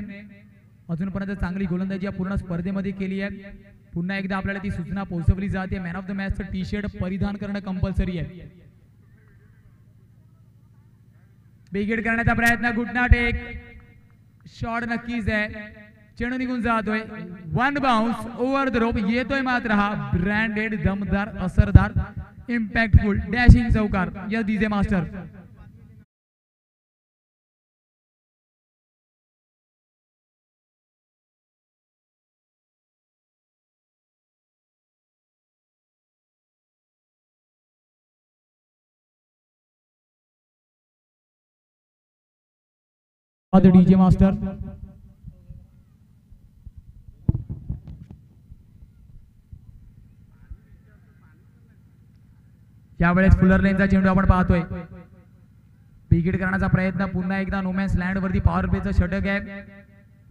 अजूनपर्यंत चांगली गोलंदाजी या पूर्ण स्पर्धेमध्ये केली आहे. पुन्हा एकदा आपल्याला ती सूचना पोहोचवली जाते, मॅन ऑफ द मॅचचं टी शर्ट परिधान करणं कंपल्सरी आहे. बिग करण्याचा प्रयत्न, घुटना टेक, शॉट नक्कीच आहे, चेंडू निघून जातोय. One bounce over the rope येतोय मात्र हा ब्रँडेड, दमदार, असरदार, इम्पॅक्टफुल डॅशिंग चौकार. Yes DJ master. DJ master. यावेळेस फुलर लेनचा चेंडू आपण पाहतोय. विकेट करण्याचा प्रयत्न, पुन्हा एकदा नोमॅन्स लँड वरती पॉवर प्लेचं षटक आहे.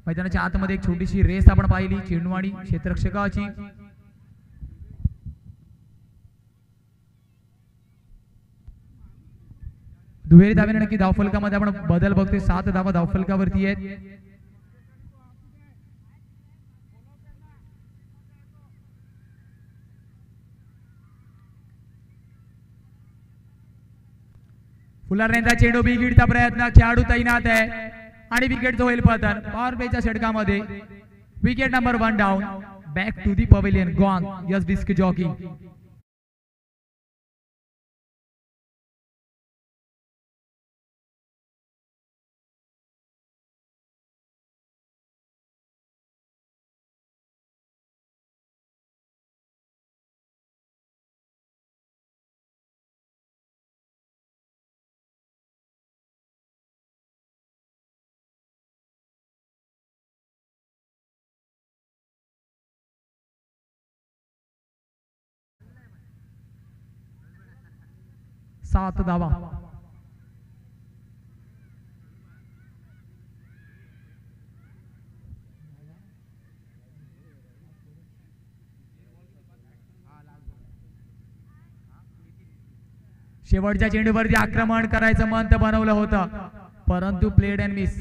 मैदानाच्या आतमध्ये एक छोटीशी रेस आपण पाहिली चेंडू आणि क्षेत्ररक्षकाची. दुहेरी धावेने नक्की धावफलकामध्ये आपण बदल बघतोय. 7 धावा धावफलकावरती आहेत. फुलारनेचा चेंडू, विकेटचा प्रयत्न, खेळाडू तैनात आहे आणि विकेटचं होईल पतन. पॉवर प्लेच्या षटकामध्ये wicket number 1 down. Back to the pavilion, gone. Yes disc jockey. सात धावा. शेवटच्या चेंडूवरती आक्रमण करायचं मंत बनवलं होतं, परंतु प्लेड अँड मिस.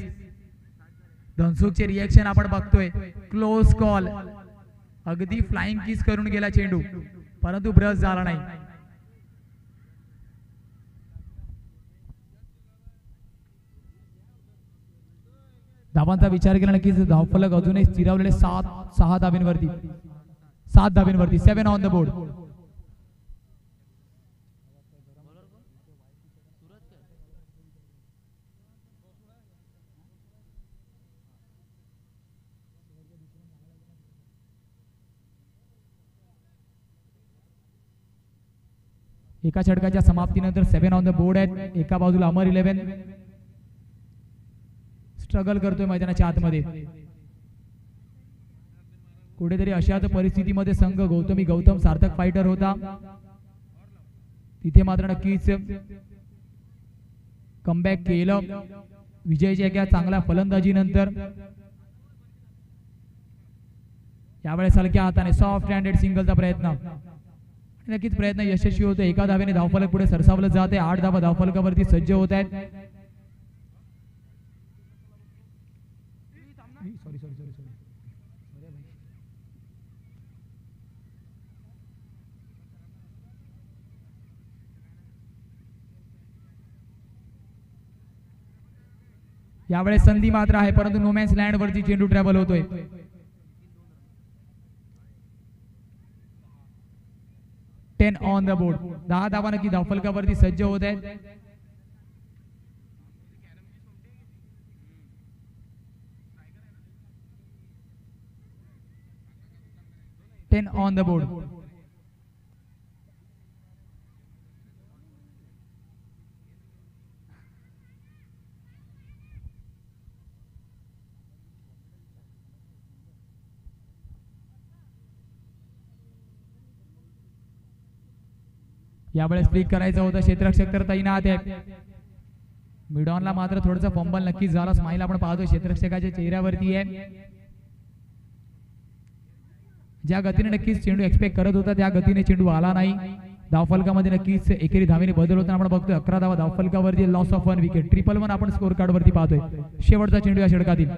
धनसुखचे रिएक्शन आपण बघतोय. क्लोज कॉल, अगदी फ्लाइंग किस करून गेला चेंडू, परंतु ब्रश झाला नाही. धावांचा विचार केला नक्कीच धावफलक अजूनही स्थिरावलेले 6 धाब्यांवरती. 7 धाब्यांवरती. 7 ऑन द बोर्ड. एका षटकाच्या समाप्तीनंतर 7 ऑन द बोर्ड आहेत. एका बाजूला अमर 11 स्ट्रगल करतोय मैदानाच्या आतमध्ये. कुठेतरी अशाच परिस्थितीमध्ये संघ गौतम सार्थक फायटर होता, तिथे मात्र नक्कीच कमबॅक केलं विजयच्या एका चांगल्या फलंदाजीनंतर. यावेळेस हलक्या हाताने सॉफ्ट हँडेड सिंगलचा प्रयत्न, नक्कीच प्रयत्न यशस्वी होतो. एका धावेने धावफलक पुढे सरसावलं जाते. 8 धावा धावफलकावरती सज्ज होत आहेत. यावेळेस संधी मात्र आहे, परंतु नोमॅन्स लँड वरती चेंडू ट्रॅव्हल होतोय. Ten on the board. 10 धावा नक्की धावफलकावरती सज्ज होत आहेत. Ten on the board. यावेळेस फ्लिक करायचं होतं. क्षेत्ररक्षक तर तैनात आहे. मिडॉनला मात्र थोडंसं फंबल नक्कीच झाला. स्माइल आपण पाहतो क्षेत्ररक्षकाच्या चेहऱ्यावरती आहे. ज्या गतीने नक्कीच चेंडू एक्सपेक्ट करत होता त्या गतीने चेंडू आला नाही. धावफलकामध्ये नक्कीच एकेरी धावेने बदल होताना आपण बघतोय. 11 धावा धावफलकावरती, लॉस ऑफ 1 विकेट. 1-1 आपण स्कोर कार्ड वरती पाहतोय. शेवटचा चेंडू या षटकातील.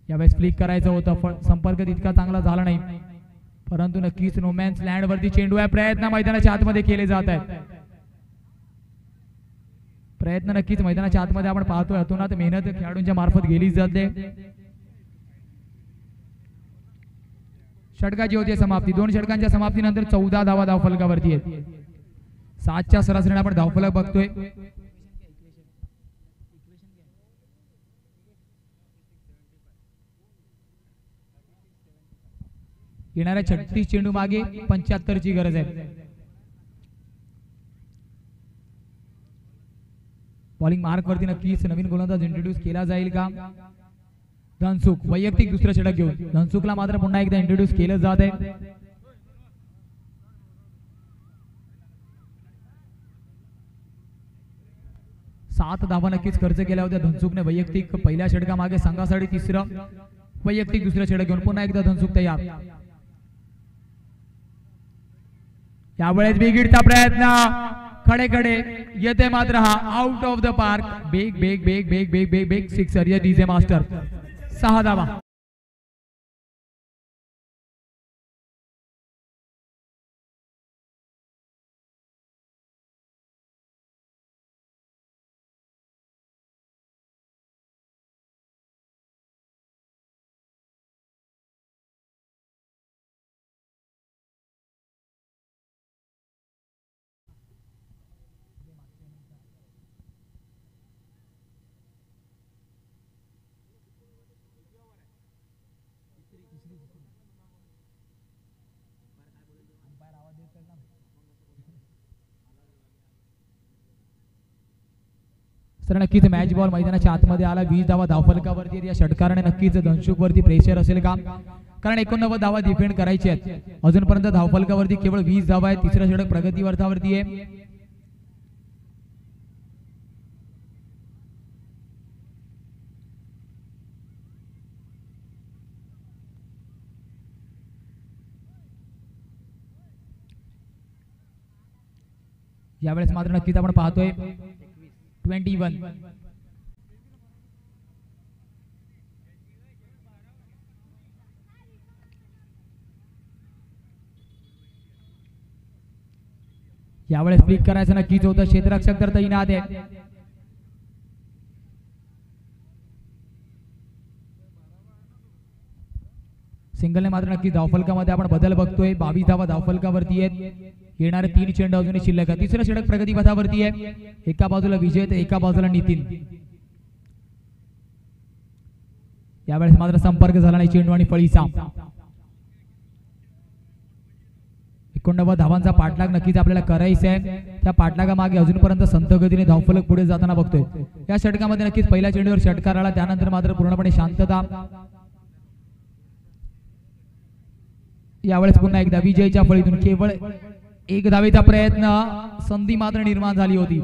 यावेळेस फ्लिक करायचं होतं संपर्क तितका चांगला झाला नाही, परंतु नक्कीच नोमॅन्स लँड वरती चेंडू आहे. प्रयत्न मैदानाच्या आतमध्ये केले जात आहेत. प्रयत्न नक्कीच मैदानाच्या आतमध्ये आपण पाहतोय. अतोनात मेहनत खेळाडूंच्या मार्फत गेली जाते. षटकाची होती समाप्ती. 2 षटकांच्या समाप्तीनंतर 14 धावा धावफलकावरती आहेत. 7च्या सरासरीने आपण धावफलक बघतोय. येणाऱ्या 36 चेंडू मागे 75 ची गरज आहे. बॉलिंग मार्क वरती नक्कीच नवीन गोलंदाज इंट्रोड्यूस केला जाईल का? धनसुख वैयक्तिक दुसरं षटक घेऊन धनसुखला मात्र पुन्हा एकदा इंट्रोड्यूस केलं जात आहे. सात धावा नक्कीच खर्च केल्या होत्या धनसुखने वैयक्तिक पहिल्या षटकामागे. संघासाठी तिसरं वैयक्तिक दुसरं षटक घेऊन पुन्हा एकदा धनसुख तयार. यावेळेस बिगिडचा प्रयत्न खडे येते मात्र हा आउट ऑफ द पार्क. बेग बेग बेग बेग बेग बेग बेग सिक्सर या डीजे मास्टर. 6 धावा. तर नक्कीच मॅच बॉल मैदानाच्या आतमध्ये आला. 20 धावा धावफलकावरती. या षटकाराने नक्कीच धनसुख वरती प्रेशर असेल का? कारण 89 धावा डिफेंड करायचे आहेत. अजूनपर्यंत धावफलकावरती केवळ 20 धावा आहेत. तिसरं षटक प्रगती वरती आहे. यावेळेस मात्र नक्कीच आपण पाहतोय 21. यावेळेस फ्लिक करायचं नक्कीच होतं. क्षेत्ररक्षक तर तैनात आहे. सिंगलने मात्र नक्की धावफलकामध्ये आपण बदल बघतोय. 22 धावा धावफलकावरती आहेत. येणारे 3 चेंडू अजूनही शिल्लक आहे. तिसरं षटक प्रगती पथावरती आहे. एका बाजूला विजय तर एका बाजूला नितीन. यावेळेस मात्र संपर्क झाला नाही चेंडू आणि फळीचा. 89 धावांचा पाठलाग नक्कीच आपल्याला करायचा आहे. त्या पाठलागामागे अजूनपर्यंत संत गतीने धावफलक पुढे जाताना बघतोय. या षटकामध्ये नक्कीच पहिल्या चेंडूवर षटकार आला, त्यानंतर मात्र पूर्णपणे शांतता. यावेळेस पुन्हा एकदा विजयच्या फळीतून केवळ 1 धावेचा प्रयत्न. संधी मात्र निर्माण झाली होती.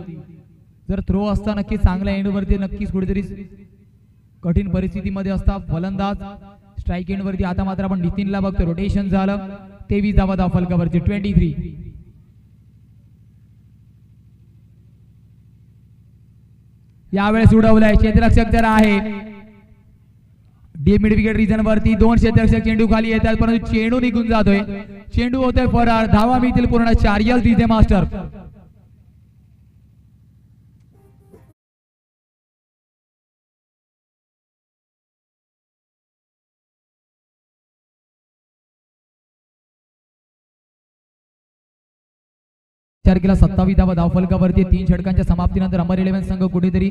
जर थ्रो असता नक्कीच चांगल्या एंडवरती नक्कीच कुठेतरी कठीण परिस्थितीमध्ये असता फलंदाज. स्ट्राईक एंडवरती आता मात्र आपण नितीनला बघतो. रोटेशन झालं. 23 धावा धावफलकावरती. 23. यावेळेस उडवलाय. क्षेत्ररक्षक जर आहे डी मिड विकेट रिजन वरती. 2 क्षेत्ररक्षक चेंडू खाली येतात, परंतु चेंडू निघून जातोय. चेंडू होतोय फरार. धावा मिळतील पूर्ण 4. Yes DJ master. विचार केला 27 धावा धावफलकावरती. 3 षटकांच्या समाप्तीनंतर अमर 11 संघ कुठेतरी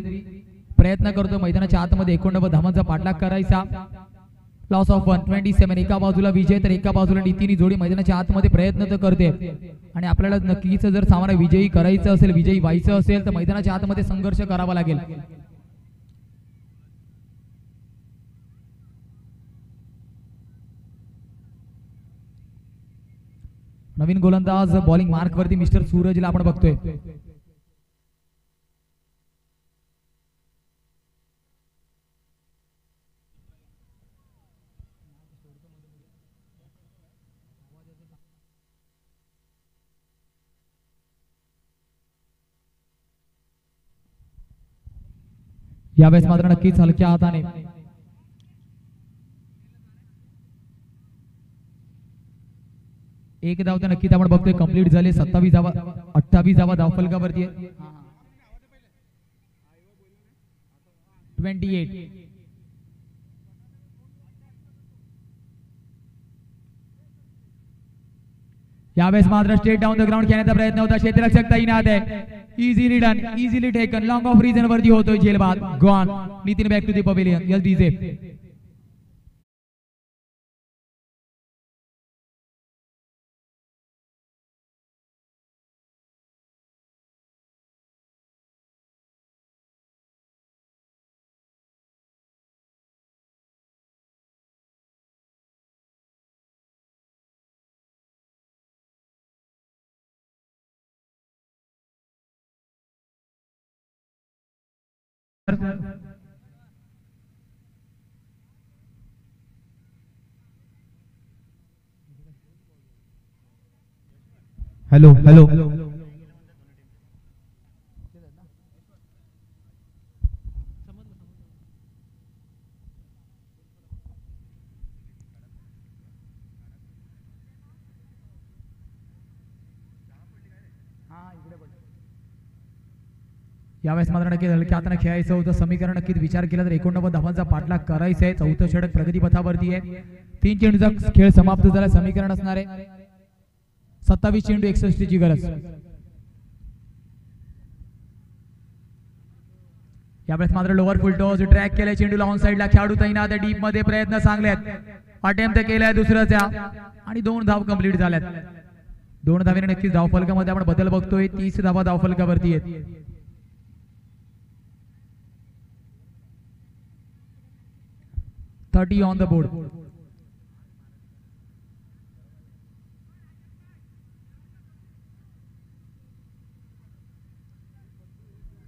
प्रयत्न करतो मैदानाच्या आतमध्ये 89 धावांचा पाठलाग करायचा. Loss of 1. 27. एका बाजूला विजय तर एका बाजूला नितीन. जोडी मैदानाच्या आतमध्ये प्रयत्न तर करते आणि आपल्याला नक्कीच जर सामना विजयी करायचं असेल, विजयी व्हायचं असेल तर मैदानाच्या आतमध्ये संघर्ष करावा लागेल. नवीन गोलंदाज बॉलिंग मार्क वरती मिस्टर सूरजला आपण बघतोय. यावेळेस मात्र नक्कीच हलक्या हाताने एक धाव तर नक्कीच आपण बघतोय कंप्लीट झाले. 27 धावा 28 धावा धावफलकावरती आहे. 28. यावेळेस मात्र स्ट्रेट डाऊन द ग्राउंड खेळण्याचा प्रयत्न होता. क्षेत्ररक्षक तैनात आहे. Easily done, easily taken. Long off region वरती होतोय झेल बाद. गॉन. Nitin back to the pavilion. Yes DJ. Hello hello यावेळेस मात्र नक्कीच हलक्या हाताने खेळायचं होतं. समीकरण नक्कीच विचार केला तर 89 धावांचा पाठलाग करायचा आहे. चौथं षटक प्रगतीपथावरती आहे. 3 चेंडूचा खेळ समाप्त झाला. समीकरण असणार आहे 27 चेंडू 61 ची गरज. यावेळेस मात्र लोअर फुल टॉस ट्रॅक केलाय. चेंडूला ऑन साइडला खेळाडू तैनात आहे. डीप मध्ये प्रयत्न चांगले आहेत. अटेम्प्ट केलाय दुसऱ्याच्या आणि 2 धाव कंप्लीट झाल्यात. 2 धावेने नक्कीच धावफलकामध्ये आपण बदल बघतोय. 30 धावा धावफलकावरती आहेत. Thirty on the board.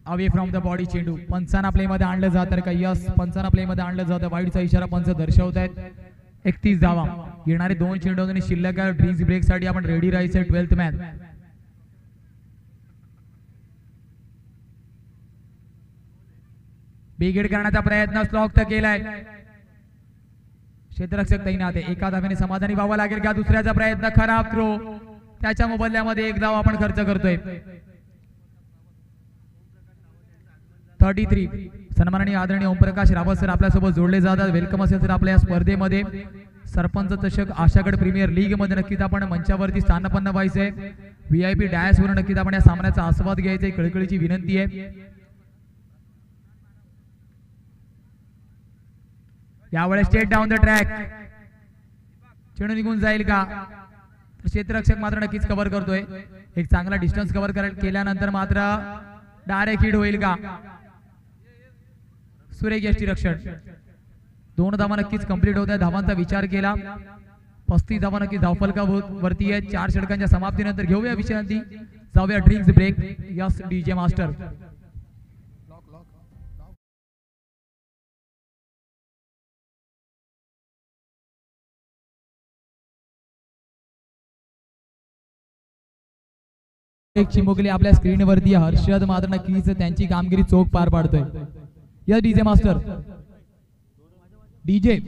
Away from the body चेंडू पंचांना प्ले मध्ये आणलं जात तर का? यस, पंचांना प्ले मध्ये आणलं जातं. वाईडचा इशारा पंच दर्शवत आहेत. 31 धावा. येणारे 2 चेंडू आणि शिल्लक ड्रिंक्स ब्रेक साठी आपण रेडी राहायचंय. 12th man. बिगेड करण्याचा प्रयत्न स्लॉक तर केलाय. क्षेत्ररक्षक तैनात आहे. एका धावेने समाधानी व्हावं लागेल का? दुसऱ्याचा प्रयत्न खराब थ्रो. त्याच्या मोबदल्यामध्ये 1 धाव आपण खर्च करतोय. 33. सन्माननीय आदरणीय ओमप्रकाश रावत सर आपल्यासोबत जोडले जातात. वेलकम असेल सर आपल्या स्पर्धेमध्ये. सरपंच चषक आशागड प्रीमियर लीग मध्ये नक्कीच आपण मंचावरती स्थानपन्न व्हायचंय. VIP डॅश वर नक्कीच आपण या सामन्याचा आस्वाद घ्यायचा. कळकळीची विनंती आहे. यावेळेस स्ट्रेट डाऊन द ट्रॅक. चेंडू निघून जाईल का? क्षेत्ररक्षक मात्र नक्कीच कव्हर करतोय. एक चांगला डिस्टन्स कव्हर केल्यानंतर मात्र डायरेक्ट हिट होईल का? सुरेख यष्टी रक्षण. 2 धावा नक्कीच कंप्लीट होत आहे. धावांचा विचार केला 35 धावा नक्कीच धावफलकावरती आहे. 4 षटकांच्या समाप्तीनंतर घेऊया विश्रांती. जाऊया drinks break. Yes DJ master. एक चिमुकली आपल्या स्क्रीनवरती. हर्षद मात्र नक्कीच त्यांची कामगिरी चोख पार पाडतोय. Yes DJ master. डीजे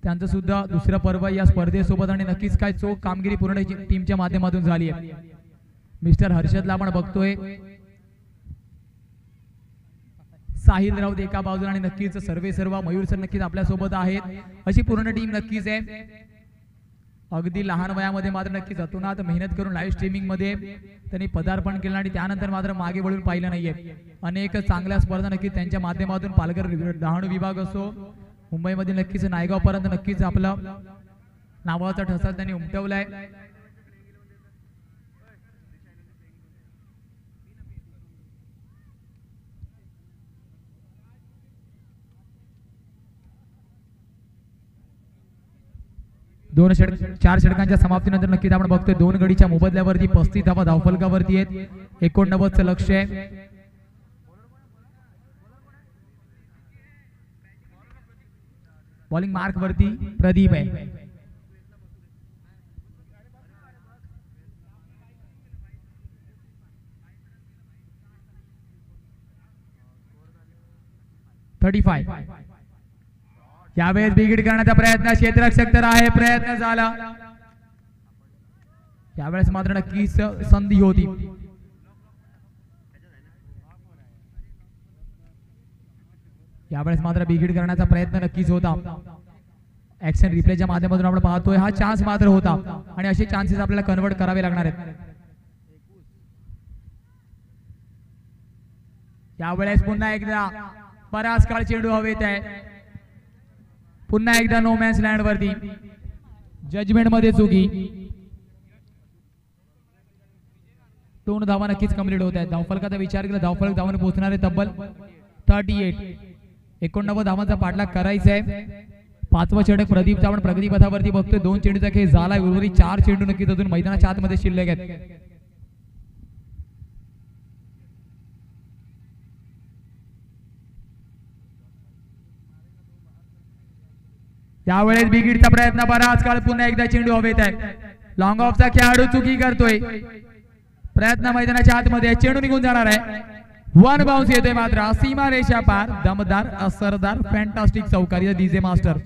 त्यांचं सुद्धा दुसरं पर्व या स्पर्धेसोबत आणि नक्कीच काय चोख कामगिरी पूर्ण टीमच्या माध्यमातून झाली आहे. मिस्टर हर्षदला आपण बघतोय. साहिल राऊत एका बाजूला आणि नक्कीच सर्व मयूर सर नक्कीच आपल्या सोबत आहेत. अशी पूर्ण टीम नक्कीच आहे. अगदी लहान वयामध्ये मात्र नक्कीच अतोनात मेहनत करून लाईव्ह स्ट्रीमिंग मध्ये त्यांनी पदार्पण केलं आणि त्यानंतर मात्र मागे वळून पाहिलं नाहीये. अनेक चांगल्या स्पर्धा नक्कीच त्यांच्या माध्यमातून पालघर डहाणू विभाग असो, मुंबईमध्ये नक्कीच नायगाव पर्यंत नक्कीच आपला नावाचा ठसा त्यांनी उमटवलाय. चार षटकांच्या समाप्तीनंतर नक्कीच आपण बघतोय 2 गडीच्या मोबदल्यावरती 35 धावा धावफलकावरती आहेत. 89चं लक्ष आहे. बॉलिंग मार्क वरती प्रदीप आहे. यावेळेस बिगिट करण्याचा प्रयत्न क्षेत्ररक्षक तर आहे, प्रयत्न झाला. यावेळेस मात्र नक्कीच संधी होती. यावेळेस मात्र बिगिट करण्याचा प्रयत्न नक्कीच होता. ऍक्शन रिप्लेच्या माध्यमातून आपण पाहतोय हा चान्स मात्र होता आणि असे चान्सेस आपल्याला कन्वर्ट करावे लागणार आहेत. यावेळेस पुन्हा एकदा बराच काळ चेंडू हवेत आहे. पुन्हा एकदा नो मॅन्स लँड वरती जजमेंट मध्ये चुकी. 2 धावा नक्कीच कंप्लीट होत आहेत. धावफलकाचा विचार केला धावफलक धावाने पोहोचणारे तब्बल 38. 89 धावांचा पाठलाग करायचा आहे. 5वं षटक प्रदीपचा आपण प्रगतीपथावरती बघतोय. 2 चेंडूचा खेळ झाला. उर्वरित 4 चेंडू नक्कीच अजून मैदानाच्या आतमध्ये शिल्लक आहेत. यावेळेस बिगिटचा प्रयत्न बराच काळ पुन्हा एकदा चेंडू हवेत आहे. लॉंग ऑफचा खेळाडू चुकी करतोय. प्रयत्न मैदानाच्या आतमध्ये चेंडू निघून जाणार आहे. 1 बाउन्स येतोय मात्र सीमा रेषा पार. दमदार असरदार फॅन्टास्टिक चौकारी डीजे मास्टर.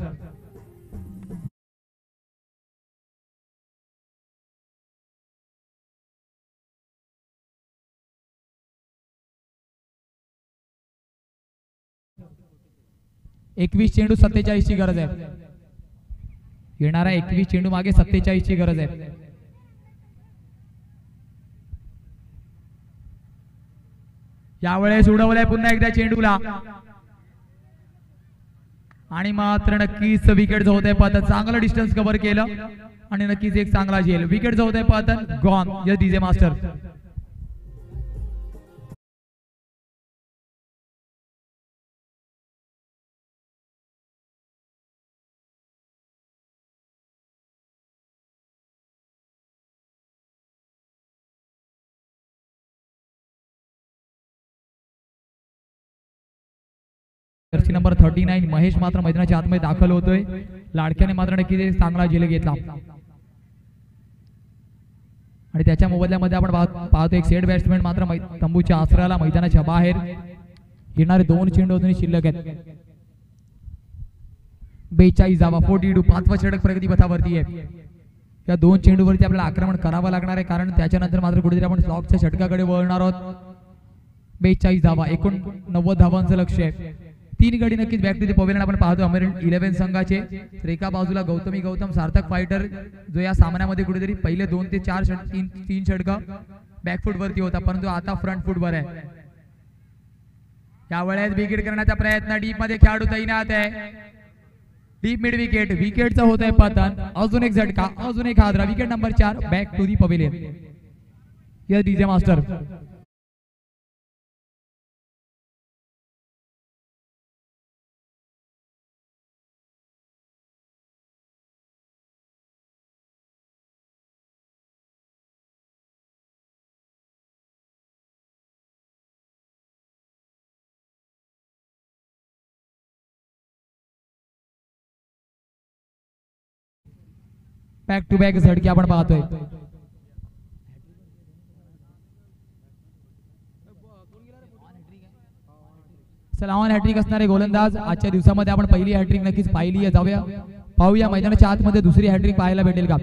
एकवीस चेंडू 47 ची गरज आहे. येणारा 21 चेंडू मागे 47 ची गरज आहे. यावेळेस उडवलाय पुन्हा एकदा चेंडूला आणि मात्र नक्कीच विकेट जो होतंय पतन. चांगलं डिस्टन्स कव्हर केलं आणि नक्कीच एक चांगला झेल. विकेट जो होतंय पतन gone. Yes DJ master. Jersey number 39 Mahesh मात्र मैदानाच्या आतमध्ये दाखल होतोय. लाडक्याने मात्र नक्कीच चांगला झेल घेतला आणि त्याच्या मोबदल्यामध्ये आपण पाहतो एक सेट बॅट्समॅन मात्र तंबूच्या आसराला मैदानाच्या बाहेर. येणारे 2 चेंडू अजून शिल्लक आहेत. 42 धावा 42. 5वं षटक प्रगतीपथावरती आहे. या 2 चेंडूवरती आपल्याला आक्रमण करावं लागणार आहे कारण त्याच्यानंतर मात्र कुठेतरी आपण स्लॉकच्या षटकाकडे वळणार आहोत. 42 धावा 89 धावांचं लक्ष आहे. 3 गडी नक्कीच बॅक टू द पवेलियन आपण पाहतो अमेरिकन 11 संघाचे. तर एका बाजूला गौतम सार्थक फायटर जो या सामन्यामध्ये कुठेतरी पहिले 2 ते 4 तीन षटक बॅकफूट वरती होता परंतु आता फ्रंट फूट वर आहे. यावेळेस विकेट करण्याचा प्रयत्न डीप मध्ये खेळाडू तैनात आहे. Deep mid wicket. विकेटचा होत आहे पतन. अजून एक झटका अजून एक हादरा. Wicket number 4 back to the pavilion. Yes DJ master. Back to back झटके आपण पाहतोय. सलावन हॅट्रिक असणारे गोलंदाज आजच्या दिवसामध्ये आपण पहिली हॅट्रिक नक्कीच पाहिली आहे. जाऊया पाहूया मैदानाच्या आतमध्ये दुसरी हॅट्रिक पाहायला भेटेल का.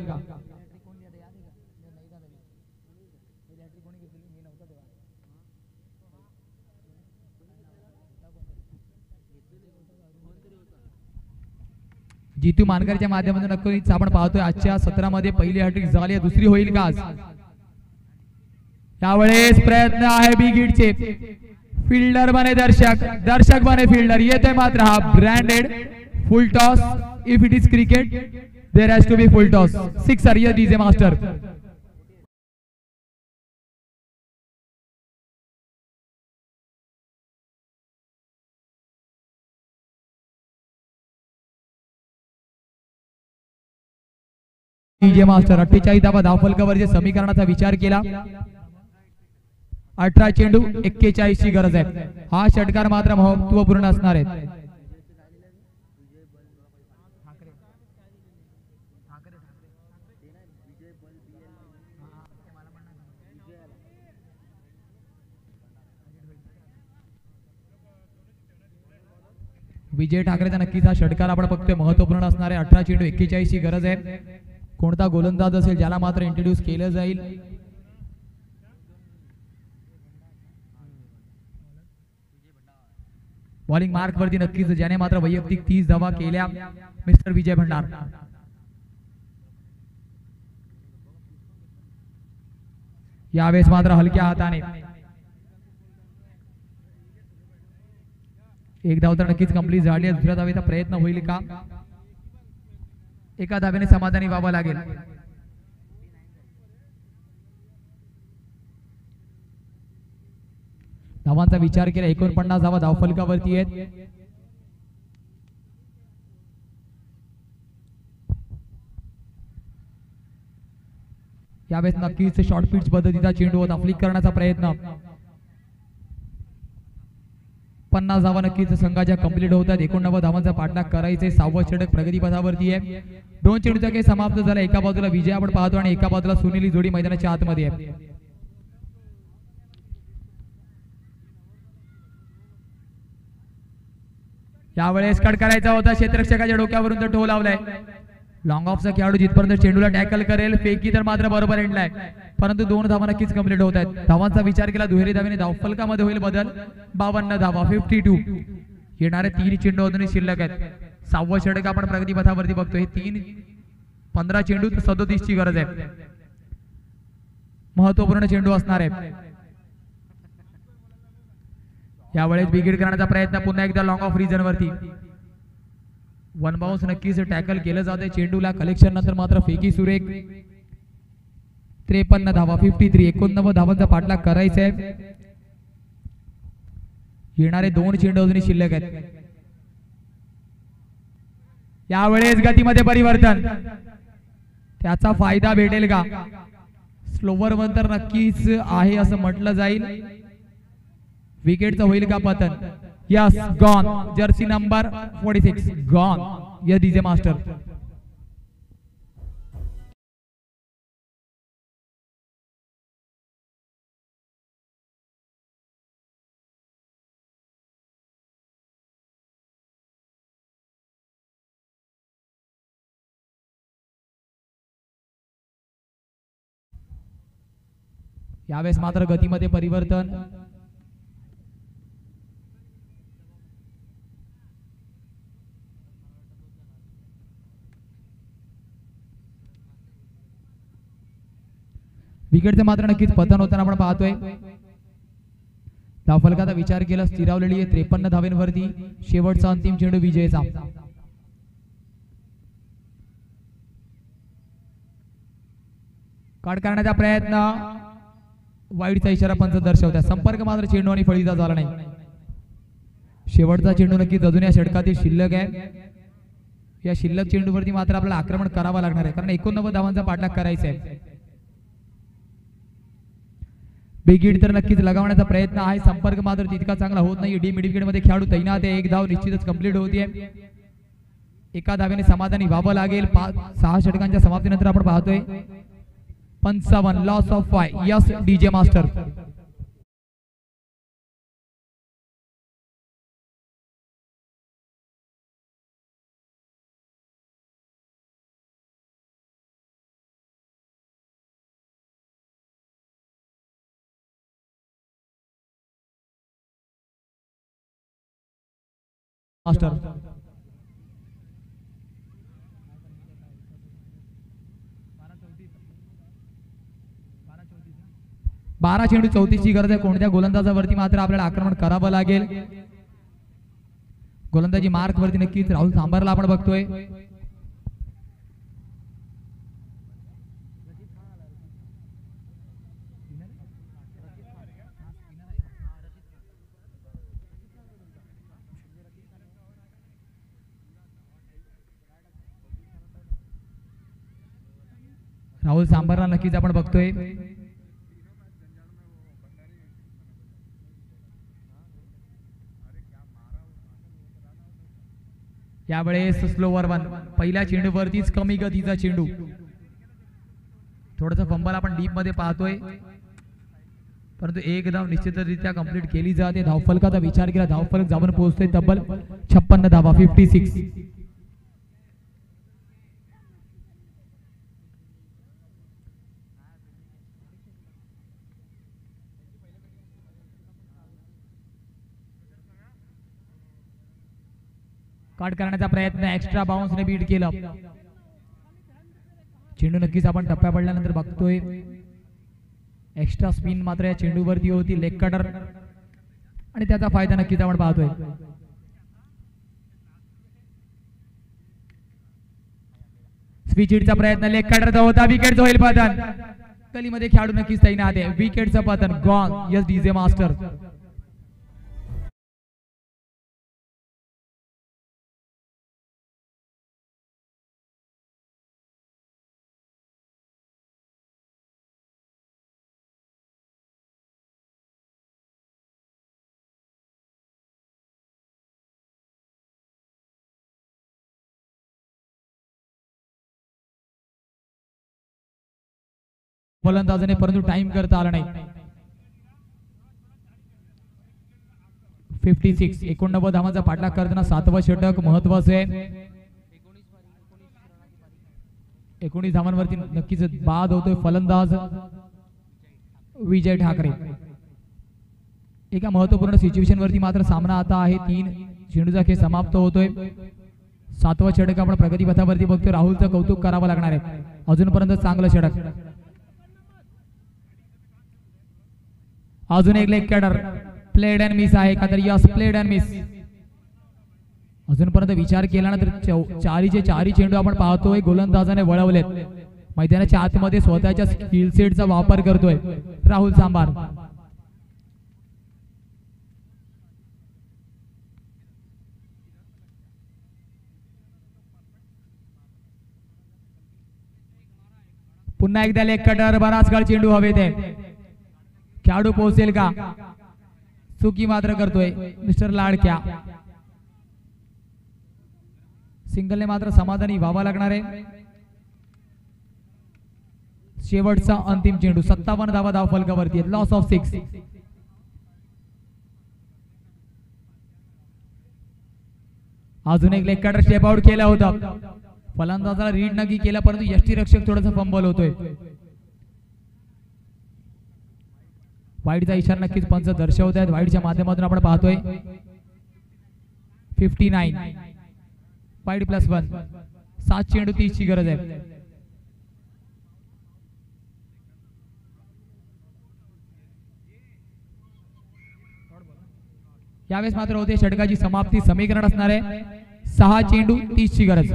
जितू मानकरच्या माध्यमातून नक्कीच आपण पाहतोय आजच्या सत्रामध्ये पहिली हॅट्रिक झाली आहे. दुसरी होईल का आज. यावेळेस प्रयत्न आहे बिगिटचे. फील्डर बने दर्शक बने फील्डर. येते मात्र हा branded full toss. If it is cricket there has to be full toss. 6 yes DJ master. DJ master 48 धावा धावफलकावरच्या समीकरणाचा विचार केला. 18 चेंडू 41 ची गरज आहे. हा षटकार मात्र महत्वपूर्ण असणार आहे. विजय ठाकरेचा नक्कीच हा षटकार आपण बघतोय महत्वपूर्ण असणार आहे. 18 चेंडू 41 ची गरज आहे. कोणता गोलंदाज असेल ज्याला मात्र इंट्रोड्यूस केलं जाईल. बॉलिंग मार्क वरती नक्कीच ज्याने मात्र वैयक्तिक 30 धावा केल्या मिस्टर विजय भंडार. यावेळेस मात्र हलक्या हाताने एक धाव तर नक्कीच कंप्लीट झाली. दुसऱ्या धावेचा प्रयत्न होईल का? एका धावेने समाधानी व्हावं लागेल. धावांचा विचार केला 49 धावा धावफलकावरती आहेत. यावेळेस नक्कीच शॉर्ट पिच पद्धतीचा चेंडू होता फ्लिक करण्याचा प्रयत्न. 50 धावा नक्कीच संघाच्या कंप्लीट होतात. 89 धावांचा पाठलाग करायचे. 6वं षटक प्रगतीपथावरती आहे. 2 चेंडूचा खेळ समाप्त झाला. एका बाजूला विजय आपण पाहतो आणि एका बाजूला सुनील जोडी मैदानाच्या आतमध्ये आहे. यावेळेस कट करायचा होता. क्षेत्ररक्षकाच्या डोक्यावरून तर टो लावलाय. लॉंग ऑफचा खेळाडू जिथपर्यंत चेंडूला टॅकल करेल फेकी तर मात्र बरोबर एंडलाय. परंतु 2 धावा नक्कीच कंप्लीट होत आहेत. धावांचा विचार केला दुहेरी धावेने धावफलकामध्ये होईल बदल. 52 धावा 52. येणारे 3 चेंडू अजूनही शिल्लक आहेत. 6वं षटक आपण प्रगतीपथावरती बघतोय. 15 चेंडू 37 ची गरज आहे. महत्वपूर्ण चेंडू असणार आहे. यावेळेस बिगिड करण्याचा प्रयत्न पुन्हा एकदा लॉंग ऑफ रिजन वरती. 1 बाउन्स नक्कीच टॅकल केलं जाते. चेंडूला कलेक्शन नंतर मात्र फेकी सुरेख. 53 धावा 53. 89 धावांचा पाठलाग करायचा आहे. येणारे 2 चेंडू अजूनही शिल्लक आहेत. यावेळेस गतीमध्ये परिवर्तन. त्याचा फायदा भेटेल का? स्लोवर वन तर नक्कीच आहे असं म्हटलं जाईल. विकेटचं होईल का पतन? Yes gone. Jersey number 46 gone. Yes DJ master. यावेळेस मात्र गतीमध्ये परिवर्तन. विकेटचं मात्र नक्कीच पतन होताना आपण पाहतोय. धावफलकाचा विचार केला स्थिरावलेली आहे 53 धावेंवरती. शेवटचा अंतिम चेंडू विजयचा. काढ करण्याचा प्रयत्न. वाईडचा इशारा पंच दर्शवतात. संपर्क मात्र चेंडू आणि फळीचा झाला नाही. शेवटचा चेंडू नक्कीच अजून या षटकातील शिल्लक आहे. या शिल्लक चेंडूवरती मात्र आपल्याला आक्रमण करावं लागणार आहे कारण 89 धावांचा पाठलाग करायचा आहे. बिग हिट तर नक्कीच लगावण्याचा प्रयत्न आहे. संपर्क मात्र तितका चांगला होत नाही. डी मिड विकेट मध्ये खेळाडू तैनात आहे. 1 धाव निश्चितच कंप्लीट होतीये. एका धावेने समाधानी व्हावं लागेल. 6 षटकांच्या समाप्तीनंतर आपण पाहतोय 55 loss of 5. Yes DJ master. Master 12 चेंडू 34 ची गरज आहे. कोणत्या गोलंदाजावरती मात्र आपल्याला आक्रमण करावं लागेल. गोलंदाजी मार्क वरती नक्कीच राहुल सांबारला आपण बघतोय. राहुल सांबारला नक्कीच आपण बघतोय. यावेळेस स्लोवर वन, पहिल्या चेंडूवरतीच कमी गतीचा चेंडू. थोडंसं फंबल आपण डीप मध्ये पाहतोय, परंतु एक धाव निश्चितरित्या कंप्लीट केली जाते. धावफलकाचा विचार केला, धावफलक जाऊन पोहोचतोय तब्बल 56 धावा, 56. कट करण्याचा प्रयत्न, एक्स्ट्रा बाउन्सने बीट केलं. चेंडू नक्कीच आपण टप्प्या पडल्यानंतर बघतोय. एक्स्ट्रा स्पिन मात्र या चेंडूवरती होती, लेग कटर, आणि त्याचा फायदा नक्कीच आपण पाहतोय. स्विच हिटचा प्रयत्न, लेग कटरचा होता, विकेटचं होईल पतन. गलीमध्ये खेळाडू नक्कीच तैनात आहे. विकेटचं पतन, गॉन. Yes DJ master. फलंदाजाने परंतु टाइम करता आला नाही. 56, 89 धावांचा पाठलाग करताना 7वं षटक महत्वाचं आहे. 19 धावांवरती नक्कीच बाद होतोय फलंदाज विजय ठाकरे. एका महत्वपूर्ण सिच्युएशन वरती मात्र सामना आता आहे. 3 चेंडूचा खेळ समाप्त होतोय. 7वं षटक आपण प्रगतीपथावरती बघतोय. राहुलचं कौतुक करावं लागणार आहे, अजूनपर्यंत चांगलं षटक. अजून एक leg cutter, played and miss आहे का? तर यस, प्लेड अँड मिस. अजूनपर्यंत विचार केल्यानंतर चारीचे चारी चेंडू आपण पाहतोय गोलंदाजाने वळवलेत. मैदानाच्या आतमध्ये स्वतःच्या स्किल सेटचा वापर करतोय राहुल सांबार. पुन्हा एकदा लेग कटर, बराच काळ चेंडू हवेत आहे. खेळाडू पोहोचेल का? चुकी मात्र करतोय मिस्टर लाडक्या. सिंगलने मात्र समाधानी व्हावा लागणार आहे. शेवटचा अंतिम चेंडू, 57 धावा धावफलकावरती, लॉस ऑफ 6. अजून एक लेग कटर स्टेप आउट केला होता. फलंदाजाला रीड नक्की केला, परंतु यष्टीरक्षक थोडासा फंबल होतोय. वाईडचा इशारा नक्कीच पंच दर्शवत आहेत. वाईडच्या माध्यमातून आपण पाहतोय 59, वाईड +1. 7 चेंडू 30 ची गरज आहे. यावेळेस मात्र होते षटकाची समाप्ती. समीकरण असणार आहे 6 चेंडू 30 ची गरज.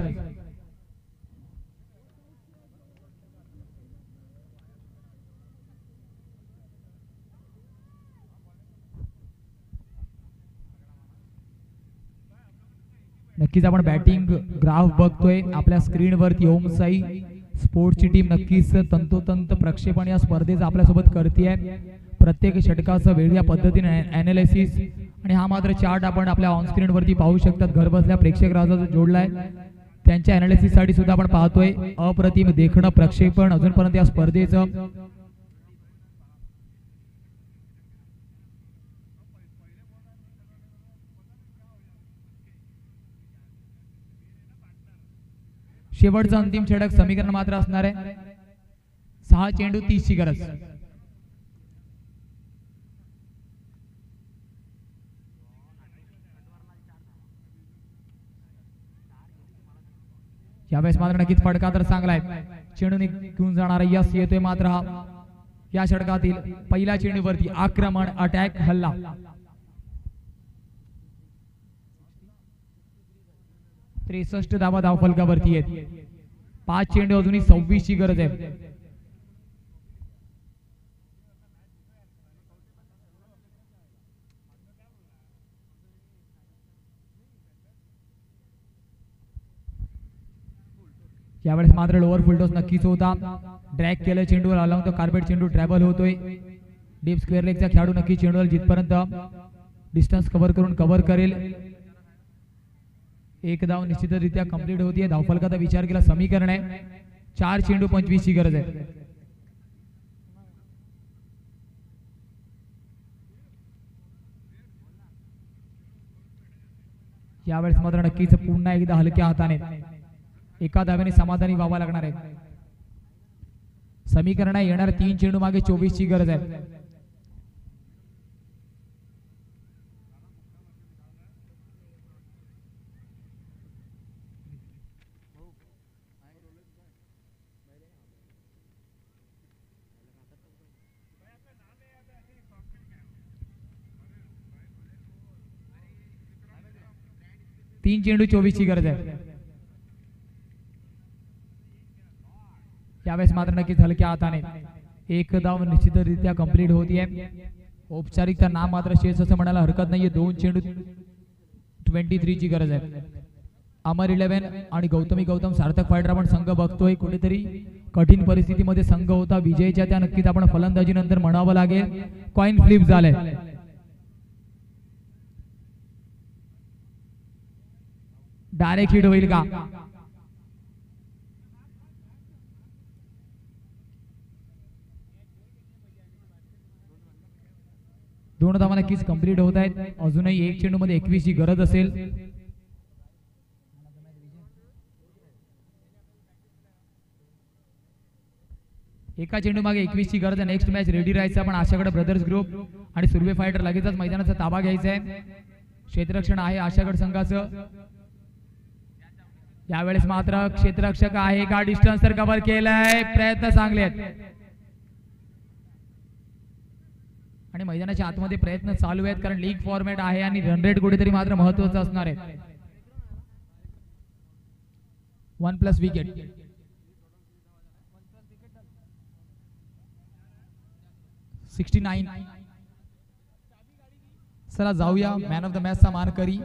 नक्कीच आपण बॅटिंग ग्राफ बघतोय आपल्या स्क्रीनवरती. ओम साई स्पोर्ट्सची टीम नक्कीच तंतोतंत प्रक्षेपण या स्पर्धेचं आपल्यासोबत करते. प्रत्येक षटकाचं वेगळ्या पद्धतीने अनालिसिस, आणि हा मात्र चार्ट आपण आपल्या ऑन स्क्रीनवरती पाहू शकतात. घरबसल्या प्रेक्षक राजा जोडलाय, त्यांच्या अनालिसिस साठी सुद्धा आपण पाहतोय. अप्रतिम देखणं प्रक्षेपण अजूनपर्यंत या स्पर्धेचं. शेवटचं अंतिम षटक समीकरण मात्र असणार आहे 6 चेंडू 30 ची गरज. यावेळेस मात्र नक्कीच फटका तर चांगला आहे. चेंडू निघून जाणारा यस येतोय मात्र हा या षटकातील पहिल्या चेंडूवरती आक्रमण, अटॅक, हल्ला. त्रेसष्ट धावा धावफलकावरती आहेत. 5 चेंडू अजूनही 26 ची गरज आहे. यावेळेस मात्र लोअर फुल टॉस नक्कीच होता. ड्रॅग केलं चेंडूवर अलॉंग द कार्पेट, चेंडू ट्रॅव्हल होतोय. डीप स्क्वेअर लेगचा खेळाडू नक्की चेंडूवर जिथपर्यंत डिस्टन्स कव्हर करेल. एक धाव निश्चितरित्या कंप्लीट होतीये. धावफलकाचा विचार केला समीकरण आहे 4 चेंडू 25 ची गरज आहे. यावेळेस मात्र नक्कीच पुन्हा एकदा हलक्या हाताने एका धावेने समाधानी व्हावा लागणार आहे. समीकरण आहे येणार 3 चेंडू मागे 24 ची गरज आहे. तीन चेंडू 24 ची गरज आहे. यावेळेस मात्र नक्कीच हलक्या हाताने एक धाव निश्चितरित्या कंप्लीट होतीये. औपचारिकता नाम मात्र शेष असं म्हणायला हरकत नाहीये. 2 चेंडू 23 ची गरज आहे. अमर 11 आणि गौतम सार्थक फायटर आपण संघ बघतोय. कुठेतरी कठीण परिस्थितीमध्ये संघ होता. विजयच्या त्या नक्कीच आपण फलंदाजी नंतर म्हणावं लागेल कॉइन फ्लिप झालंय. डायरेक्ट हिट होईल का? दोन धावा नक्कीच कंप्लीट होत आहेत. अजूनही एक चेंडू मध्ये 21 ची गरज असेल. एका चेंडू मागे 21 ची गरज आहे. नेक्स्ट मॅच रेडी राहायचं आपण. आशागड ब्रदर्स ग्रुप आणि सुर्वे फायटर लगेचच मैदानाचा ताबा घ्यायचा आहे. क्षेत्ररक्षण आहे आशागड संघाचं. यावेळेस मात्र क्षेत्ररक्षक आहे का? डिस्टन्स तर कव्हर केलाय. प्रयत्न चांगले आहेत आणि मैदानाच्या आतमध्ये प्रयत्न चालू आहेत कारण लीग फॉर्मॅट आहे आणि रन रेट कुठेतरी मात्र महत्वाचं असणार आहे. 1+ विकेट. चला जाऊया मॅन ऑफ द मॅचचा मानकरी.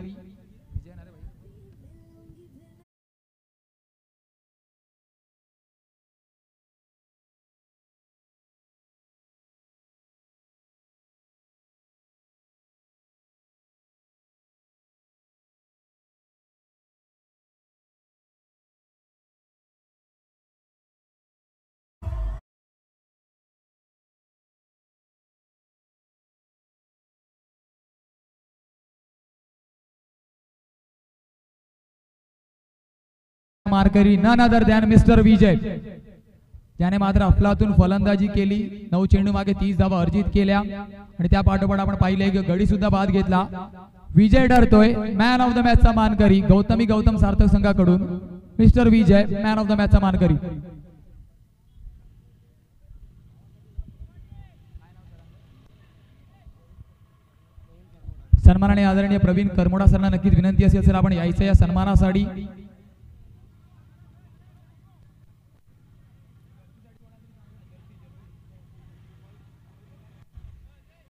मारकरी नन अदर दॅन मिस्टर विजय, ज्याने मात्र अफलातून फलंदाजी केली. 9 चेंडू मागे 30 धावा अर्जित केल्या आणि त्या पाठोपाठ आपण पाहिले की गडी सुद्धा बाद घेतला. विजय ठरतोय मॅन ऑफ द मॅचचा मानकरी. गौतम सार्थक संघाकडून mister Vijay man of the मॅचचा मानकरी. सन्मानाने आदरणीय प्रवीण करमोडा सरांना नक्कीच विनंती असेल सर आपण यायचं या सन्मानासाठी.